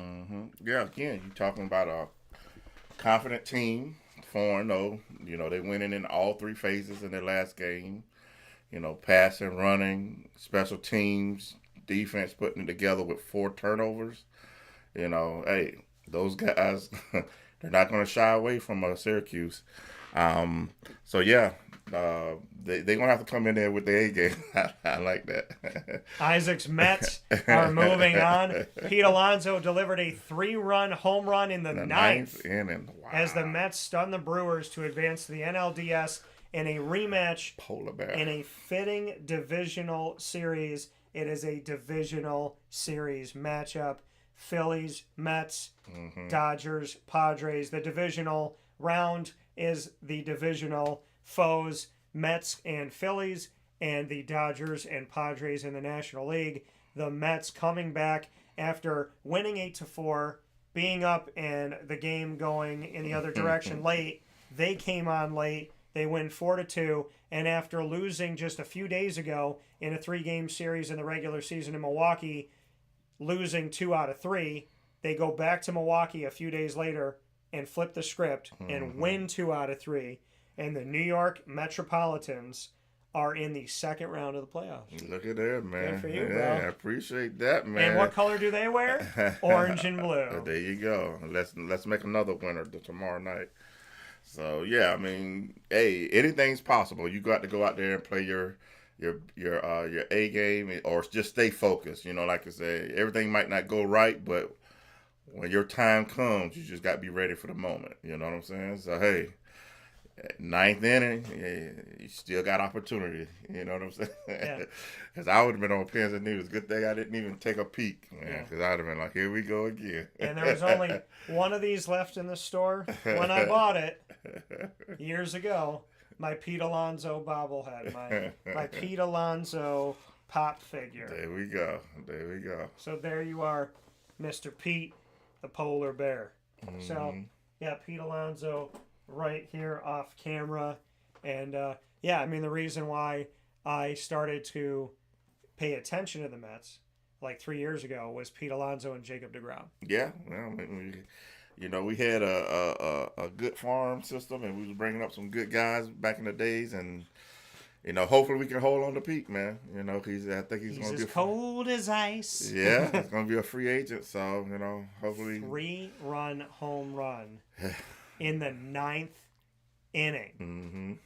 Yeah, again, you're talking about a confident team, 4-0. You know, they winning in all three phases in their last game. You know, passing, running, special teams, defense putting it together with 4 turnovers. You know, hey, those guys, they're not going to shy away from Syracuse. So, yeah, they're going to have to come in there with the A game. I like that. Isaac's Mets are moving on. Pete Alonso delivered a 3-run home run in the ninth inning. Wow. As the Mets stunned the Brewers to advance to the NLDS in a rematch Polar bear. in a fitting divisional series. It is a divisional series matchup. Phillies, Mets, Dodgers, Padres. The divisional round is the divisional foes, Mets and Phillies, and the Dodgers and Padres in the National League. The Mets coming back after winning 8-4, being up and the game going in the other direction late. They came on late. They win 4-2, and after losing just a few days ago in a 3-game series in the regular season in Milwaukee, losing 2 out of 3, they go back to Milwaukee a few days later and flip the script and win 2 out of 3. And the New York Metropolitans are in the second round of the playoffs. Look at that, man. Good for you, yeah, bro. I appreciate that, man. And what color do they wear? Orange and blue. There you go. Let's make another winner tomorrow night. So yeah, I mean, hey, anything's possible. You got to go out there and play your A game, or just stay focused. You know, like I said, everything might not go right, but when your time comes, you just got to be ready for the moment. You know what I'm saying? So hey, ninth inning, you still got opportunity. You know what I'm saying? Yeah. Because I would have been on pins and needles. Good thing I didn't even take a peek, man. Because I'd have been like, here we go again. And there was only one of these left in the store when I bought it years ago. My Pete Alonso bobblehead, my Pete Alonso pop figure. There we go. There we go. So there you are, Mr. Pete, the polar bear. So yeah, Pete Alonso right here off camera. And yeah, I mean, the reason why I started to pay attention to the Mets like 3 years ago was Pete Alonso and Jacob deGrom. Yeah, well, I mean, you know, we had a good farm system, and we was bringing up some good guys back in the days, and you know, hopefully we can hold on to Pete, man. You know, I think he's going to be as cold as ice. Yeah, he's going to be a free agent, so you know, hopefully 3-run home run in the 9th inning.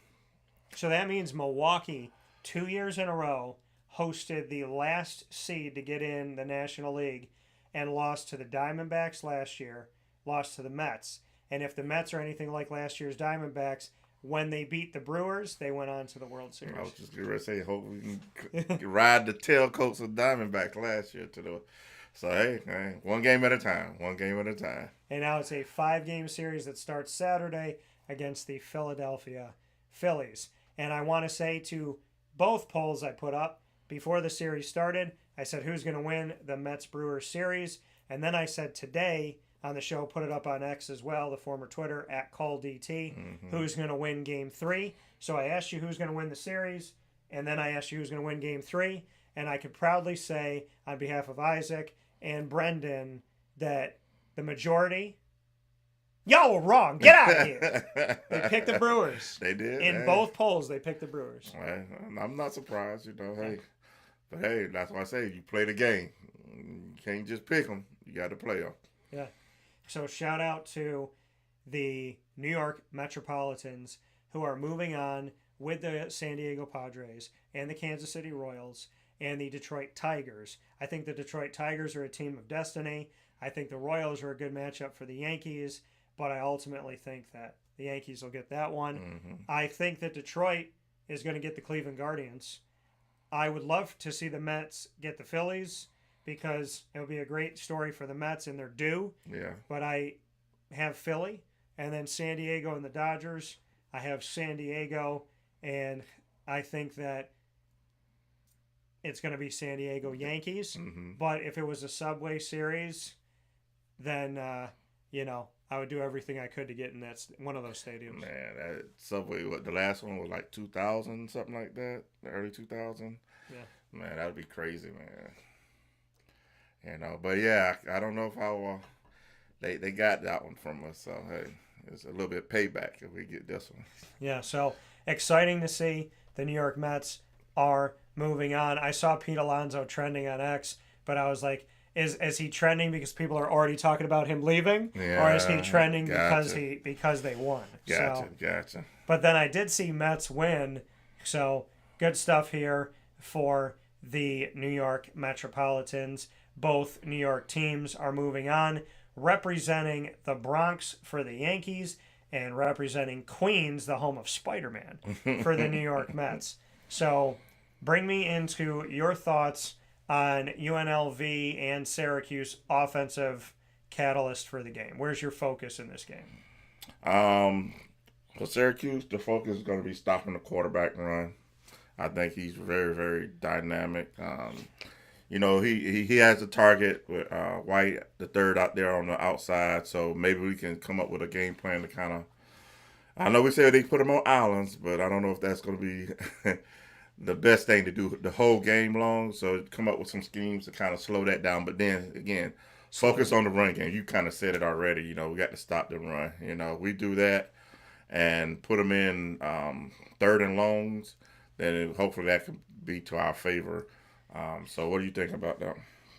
So that means Milwaukee 2 years in a row hosted the last seed to get in the National League and lost to the Diamondbacks last year. Lost to the Mets. And if the Mets are anything like last year's Diamondbacks, when they beat the Brewers, they went on to the World Series. I was just going to say, hope we can ride the tailcoats of Diamondbacks last year to the. So hey, one game at a time. One game at a time. And now it's a 5-game series that starts Saturday against the Philadelphia Phillies. And I want to say to both polls I put up before the series started, I said who's going to win the Mets-Brewers series. And then I said today on the show, put it up on X as well, the former Twitter, @CallDT, who's going to win Game 3. So I asked you who's going to win the series, and then I asked you who's going to win Game 3. And I could proudly say, on behalf of Isaac and Brendan, that the majority, y'all were wrong. Get out of here. They picked the Brewers. They did. In both polls, they picked the Brewers. Well, I'm not surprised, you know. Hey, but hey, that's why I say you play the game. You can't just pick them. You got to play them. Yeah. So shout out to the New York Metropolitans who are moving on with the San Diego Padres and the Kansas City Royals and the Detroit Tigers. I think the Detroit Tigers are a team of destiny. I think the Royals are a good matchup for the Yankees, but I ultimately think that the Yankees will get that one. Mm-hmm. I think that Detroit is going to get the Cleveland Guardians. I would love to see the Mets get the Phillies because it would be a great story for the Mets and they're due. Yeah. But I have Philly and then San Diego and the Dodgers. I have San Diego, and I think that it's going to be San Diego Yankees. Mm-hmm. But if it was a Subway Series, then, I would do everything I could to get in one of those stadiums. Man, that Subway, the last one was like 2000, something like that, the early 2000. Yeah. Man, that would be crazy, man. But yeah, I don't know if I will. They got that one from us, so hey, it's a little bit of payback if we get this one. Yeah, so exciting to see the New York Mets are moving on. I saw Pete Alonso trending on X, but I was like, is he trending because people are already talking about him leaving, or is he trending because they won? Gotcha. But then I did see Mets win, so good stuff here for the New York Metropolitans. Both New York teams are moving on, representing the Bronx for the Yankees and representing Queens, the home of Spider-Man, for the New York Mets. So bring me into your thoughts on UNLV and Syracuse offensive catalyst for the game. Where's your focus in this game? For Syracuse, the focus is going to be stopping the quarterback run. I think he's very, very dynamic. He has a target with White, the third, out there on the outside. So maybe we can come up with a game plan to kind of. I know we said they put him on islands, but I don't know if that's going to be the best thing to do the whole game long. So come up with some schemes to kind of slow that down. But then again, focus on the run game. You kind of said it already. We got to stop the run. We do that and put them in third and longs. Then hopefully that can be to our favor. So what do you think about that?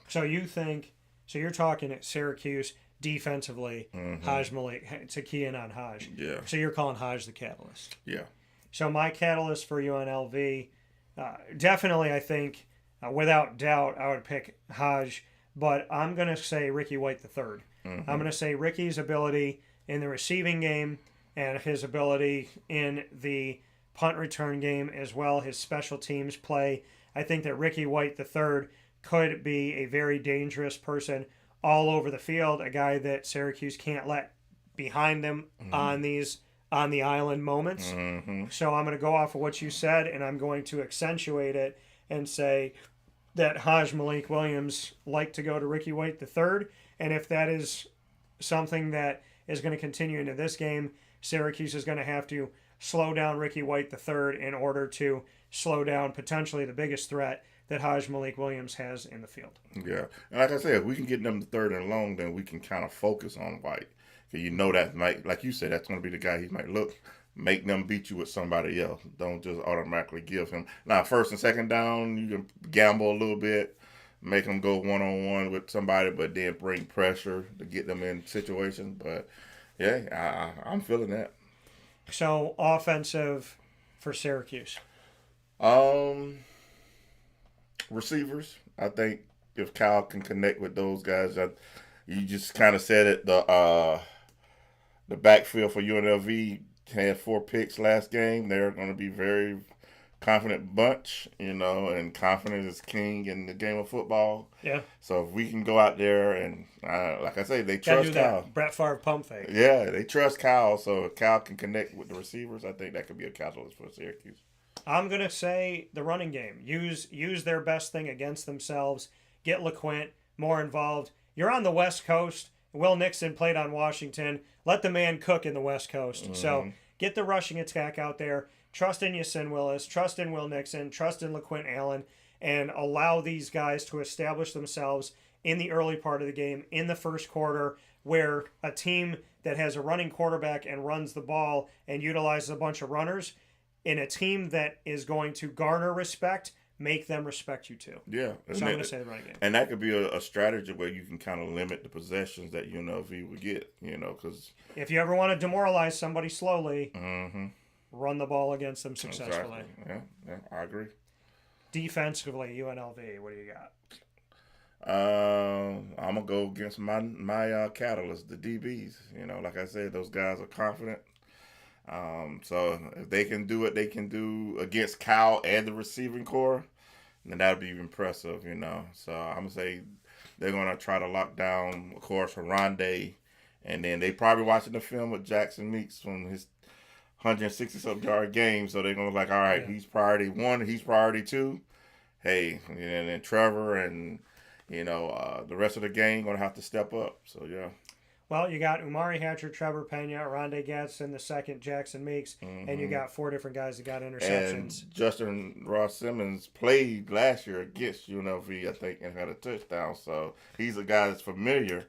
So you're talking at Syracuse defensively, Haj Malik, to key in on Haj. Yeah. So you're calling Haj the catalyst. Yeah. So my catalyst for UNLV, definitely I think, without doubt, I would pick Haj, but I'm going to say Ricky White III. I'm going to say Ricky's ability in the receiving game and his ability in the punt return game as well, his special teams play. I think that Ricky White III could be a very dangerous person all over the field, a guy that Syracuse can't let behind them on the island moments. So I'm going to go off of what you said, and I'm going to accentuate it and say that Haj Malik Williams liked to go to Ricky White III, and if that is something that is going to continue into this game, Syracuse is going to have to slow down Ricky White III in order to slow down potentially the biggest threat that Haj Malik Williams has in the field. Yeah. And like I said, if we can get them to third and long, then we can kind of focus on White. Because that might, like you said, that's going to be the guy he might make them beat you with somebody else. Don't just automatically give him. Now, first and second down, you can gamble a little bit, make them go one-on-one with somebody, but then bring pressure to get them in situations. But, yeah, I'm feeling that. So, offensive for Syracuse. Receivers. I think if Kyle can connect with those guys, you just kind of said it. The backfield for UNLV had 4 picks last game. They're going to be very confident bunch, and confidence is king in the game of football. Yeah. So if we can go out there and, like I say, they trust Kyle. Brett Favre pump fake. Yeah, they trust Kyle. So if Kyle can connect with the receivers, I think that could be a catalyst for Syracuse. I'm going to say the running game. Use their best thing against themselves. Get LeQuint more involved. You're on the West Coast. Will Nixon played on Washington. Let the man cook in the West Coast. So get the rushing attack out there. Trust in Yasin Willis. Trust in Will Nixon. Trust in LeQuint Allen. And allow these guys to establish themselves in the early part of the game, in the first quarter, where a team that has a running quarterback and runs the ball and utilizes a bunch of runners, in a team that is going to garner respect, make them respect you too. Yeah. So I'm going to say the running game. And that could be a strategy where you can kind of limit the possessions that UNLV would get, because... If you ever want to demoralize somebody slowly, run the ball against them successfully. Exactly. Yeah, I agree. Defensively, UNLV, what do you got? I'm gonna go against my catalyst, the DBs. Like I said, those guys are confident. So if they can do what they can do against Cal and the receiving core, then that'd be impressive. So I'm gonna say they're gonna try to lock down, of course, Rondé, and then they probably watching the film with Jackson Meeks from his 160-something yard game. So they're gonna be like, all right, he's priority 1, he's priority 2. Hey, and then Trevor and the rest of the gang going to have to step up. So, yeah. Well, you got Umari Hatcher, Trevor Pena, Rondé Gadsden the second, Jackson Meeks, and you got 4 different guys that got interceptions. And Justin Ross Simmons played last year against UNLV, I think, and had a touchdown. So, he's a guy that's familiar.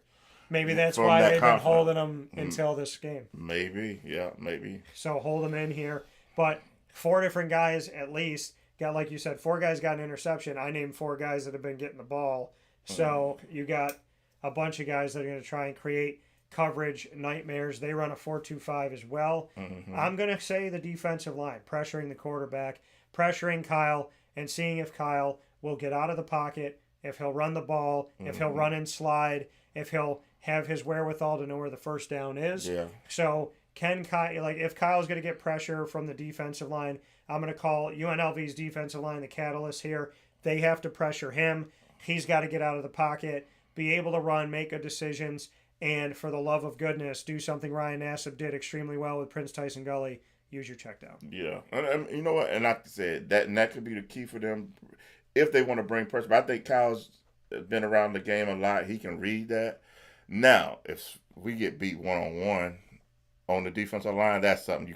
Maybe that's why they've been holding him until this game. Maybe, yeah, maybe. So, hold him in here. But 4 different guys at least got, like you said, 4 guys got an interception. I named 4 guys that have been getting the ball. So you got a bunch of guys that are going to try and create coverage nightmares. They run a 4-2-5 as well. I'm going to say the defensive line, pressuring the quarterback, pressuring Kyle, and seeing if Kyle will get out of the pocket, if he'll run the ball, if he'll run and slide, if he'll have his wherewithal to know where the first down is. Yeah. So can Kyle, if Kyle's going to get pressure from the defensive line, I'm going to call UNLV's defensive line the catalyst here. They have to pressure him. He's got to get out of the pocket, be able to run, make good decisions, and for the love of goodness, do something Ryan Nassib did extremely well with Prince Tyson Gully. Use your check down. Yeah. And you know what? And like I said, that could be the key for them if they want to bring pressure. But I think Kyle's been around the game a lot. He can read that. Now, if we get beat one-on-one on the defensive line, that's something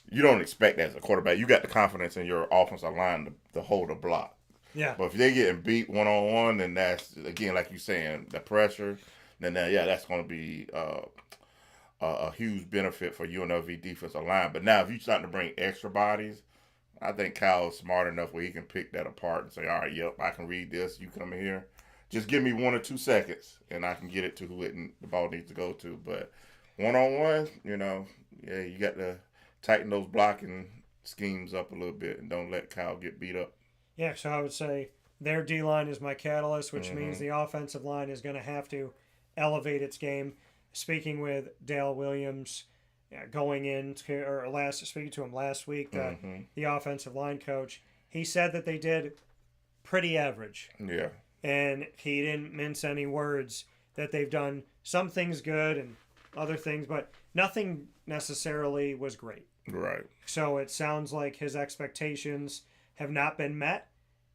you don't expect as a quarterback. You got the confidence in your offensive line to hold a block. Yeah. But if they're getting beat one-on-one, then that's, again, like you're saying, the pressure, then that's going to be a huge benefit for UNLV defensive line. But now if you're starting to bring extra bodies, I think Kyle's smart enough where he can pick that apart and say, all right, yep, I can read this. You come in here. Just give me 1 or 2 seconds, and I can get it to who the ball needs to go to. But one-on-one, you got to tighten those blocking schemes up a little bit and don't let Kyle get beat up. Yeah, so I would say their D-line is my catalyst, which means the offensive line is going to have to elevate its game. Speaking with Dale Williams, speaking to him last week, the offensive line coach, he said that they did pretty average. Yeah. And he didn't mince any words that they've done some things good and other things, but nothing necessarily was great. Right. So it sounds like his expectations have not been met,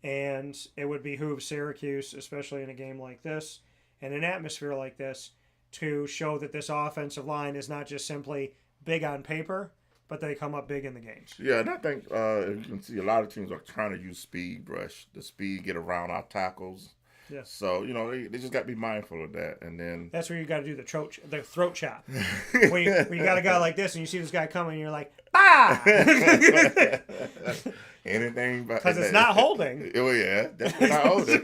and it would behoove Syracuse, especially in a game like this and an atmosphere like this, to show that this offensive line is not just simply big on paper, but they come up big in the games. Yeah, and I think you can see a lot of teams are trying to use speed brush, the speed, get around our tackles. Yeah. So, they just got to be mindful of that. And then that's where you got to do the throat chop. where you got a guy like this and you see this guy coming and you're like, bah! Anything but because it's not holding. Oh yeah, that's not holding.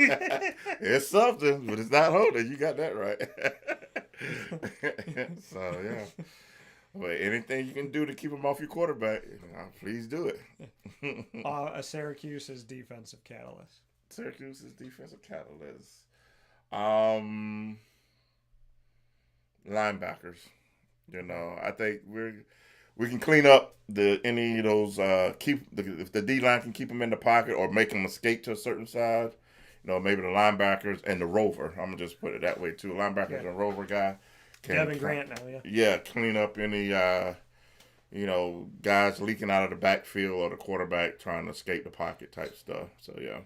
It's something, but it's not holding. You got that right. So yeah, but anything you can do to keep him off your quarterback, please do it. A Syracuse's defensive catalyst. Syracuse's defensive catalyst. Linebackers. I think we can clean up any of those. If the D line can keep them in the pocket or make them escape to a certain side. Maybe the linebackers and the rover. I'm gonna just put it that way too. Linebackers and rover guy. Kevin Grant now, yeah. Yeah, clean up any guys leaking out of the backfield or the quarterback trying to escape the pocket type stuff. So yeah.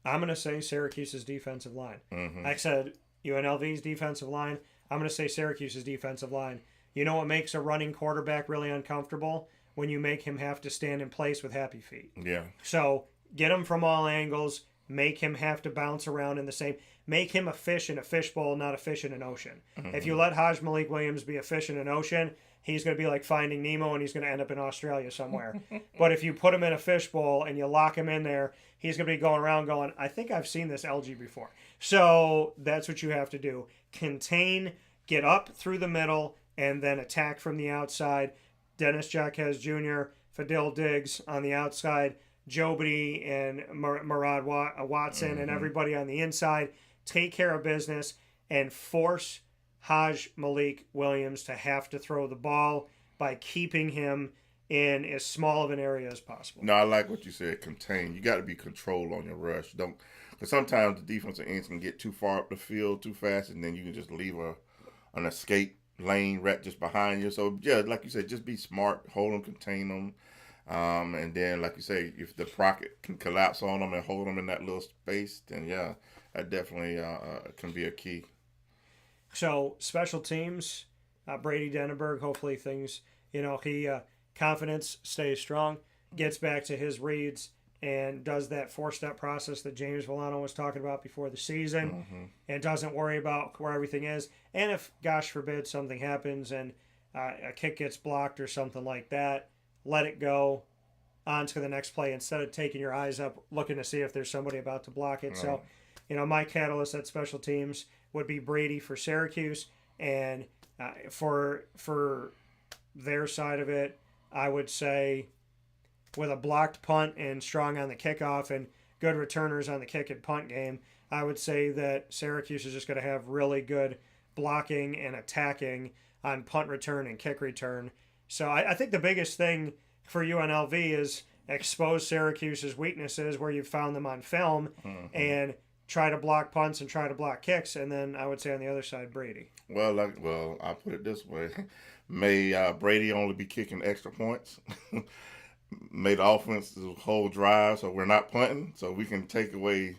I'm gonna say Syracuse's defensive line. Mm-hmm. I said UNLV's defensive line. I'm gonna say Syracuse's defensive line. You know what makes a running quarterback really uncomfortable? When you make him have to stand in place with happy feet. Yeah. So get him from all angles. Make him have to bounce around in the same. Make him a fish in a fishbowl, not a fish in an ocean. Mm-hmm. If you let Hajj Malik Williams be a fish in an ocean, he's going to be like Finding Nemo and he's going to end up in Australia somewhere. But if you put him in a fishbowl and you lock him in there, he's going to be going around going, I think I've seen this LG before. So that's what you have to do. Contain, get up through the middle, and then attack from the outside. Dennis Jacquez Jr., Fadil Diggs on the outside, Joby and Murad Watson and everybody on the inside. Take care of business and force Haj Malik Williams to have to throw the ball by keeping him in as small of an area as possible. No, I like what you said, contain. You got to be controlled on your rush. Don't, because sometimes the defensive ends can get too far up the field too fast, and then you can just leave an escape lane right just behind you. So, yeah, like you said, just be smart, hold them, contain them. And then, like you say, if the pocket can collapse on them and hold them in that little space, then, yeah, that definitely can be a key. So, special teams, Brady Denenberg, hopefully things, he confidence stays strong, gets back to his reads, and does that four-step process that James Villano was talking about before the season, and doesn't worry about where everything is. And if, gosh forbid, something happens and a kick gets blocked or something like that, let it go on to the next play instead of taking your eyes up looking to see if there's somebody about to block it. So, my catalyst at special teams would be Brady for Syracuse, and for their side of it, I would say with a blocked punt and strong on the kickoff and good returners on the kick and punt game, I would say that Syracuse is just going to have really good blocking and attacking on punt return and kick return. So I think the biggest thing for UNLV is expose Syracuse's weaknesses where you've found them on film and try to block punts and try to block kicks. And then I would say on the other side, Brady. Well, I'll put it this way. May Brady only be kicking extra points. May the offense whole drive so we're not punting, so we can take away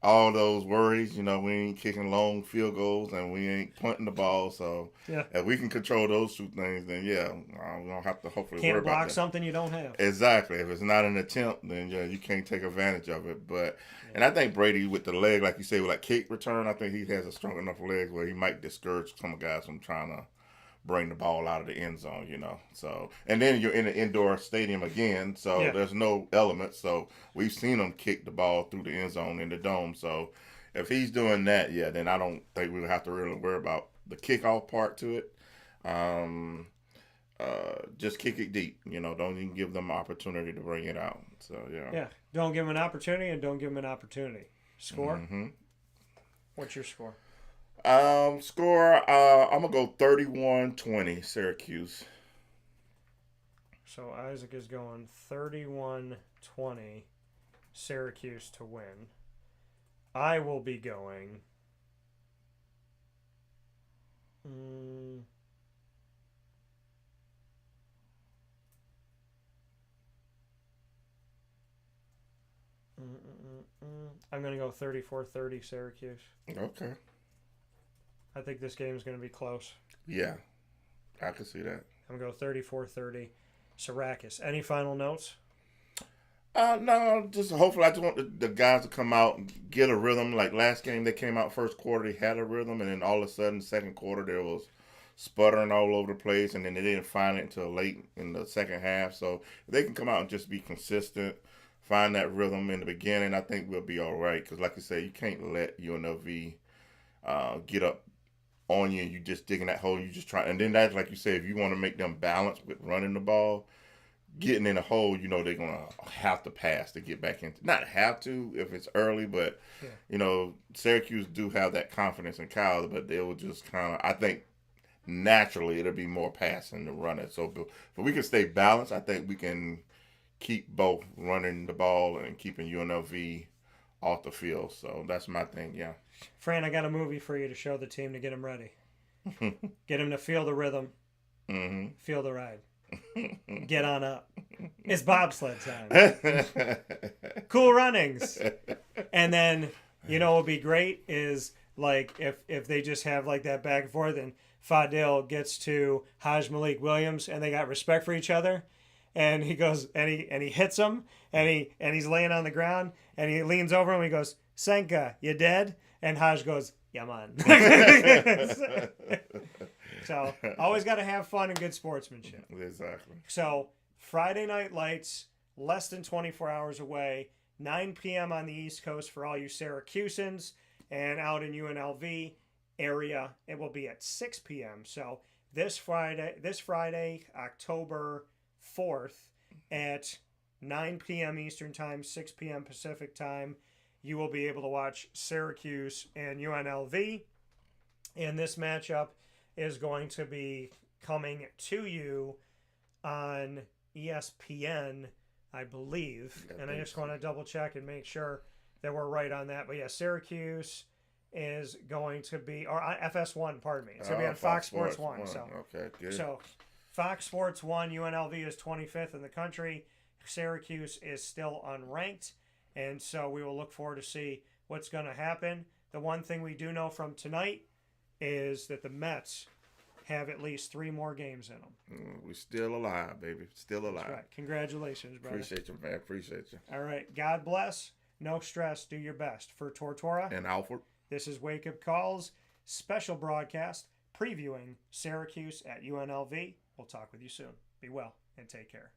all those worries. We ain't kicking long field goals and we ain't punting the ball. So if we can control those two things, then we don't have to hopefully worry about that. Can't block something you don't have. Exactly. If it's not an attempt, then you can't take advantage of it. But and I think Brady with the leg, like you say, with like kick return, I think he has a strong enough leg where he might discourage some guys from trying to bring the ball out of the end zone, So, and then you're in an indoor stadium again, so there's no element. So we've seen him kick the ball through the end zone in the dome. So if he's doing that, then I don't think we'll have to really worry about the kickoff part to it. Just kick it deep, Don't even give them an opportunity to bring it out. So yeah. Don't give them an opportunity, and don't give them an opportunity. Score. What's your score? Score, I'm going to go 31-20, Syracuse. So Isaac is going 31-20, Syracuse to win. I will be going... I'm going to go 34-30, Syracuse. Okay. I think this game is going to be close. Yeah, I can see that. I'm going to go 34-30, Syracuse. Any final notes? No, just hopefully I just want the guys to come out and get a rhythm. Like last game, they came out first quarter, they had a rhythm, and then all of a sudden, second quarter, there was sputtering all over the place, and then they didn't find it until late in the second half. So if they can come out and just be consistent, find that rhythm in the beginning, I think we'll be all right. Because like you say, you can't let UNLV get up on you and you just digging that hole, you just try, and then that's like you say, if you want to make them balance with running the ball, getting in a hole, they're gonna have to pass to get back into. Not have to if it's early, but Syracuse do have that confidence in Kyle, but they will just kind of. I think naturally it'll be more passing than running. So if we can stay balanced, I think we can keep both running the ball and keeping UNLV off the field. So that's my thing. Yeah. Fran, I got a movie for you to show the team to get them ready. Get them to feel the rhythm, feel the ride. Get on up. It's bobsled time. Cool runnings. And then, what would be great is like if they just have like that back and forth and Fadil gets to Haj Malik Williams and they got respect for each other. And he goes and he hits him and he's laying on the ground and he leans over him and he goes, Senka, you dead? And Haj goes, yeah, man. So always got to have fun and good sportsmanship. Exactly. So Friday Night Lights, less than 24 hours away, 9 p.m. on the East Coast for all you Syracusans, and out in UNLV area, it will be at 6 p.m. So this Friday, October 4th at 9 p.m. Eastern Time, 6 p.m. Pacific Time, you will be able to watch Syracuse and UNLV. And this matchup is going to be coming to you on ESPN, I believe. And I just want to double check and make sure that we're right on that. But yeah, Syracuse is going to be, or FS1, pardon me. It's going to be on Fox Sports 1. So, okay, good. So Fox Sports 1, UNLV is 25th in the country. Syracuse is still unranked. And so we will look forward to see what's going to happen. The one thing we do know from tonight is that the Mets have at least 3 more games in them. We're still alive, baby. Still alive. That's right. Congratulations, brother. Appreciate you, man. Appreciate you. All right. God bless. No stress. Do your best. For Tortora and Alford, this is Wake Up Calls, special broadcast previewing Syracuse at UNLV. We'll talk with you soon. Be well and take care.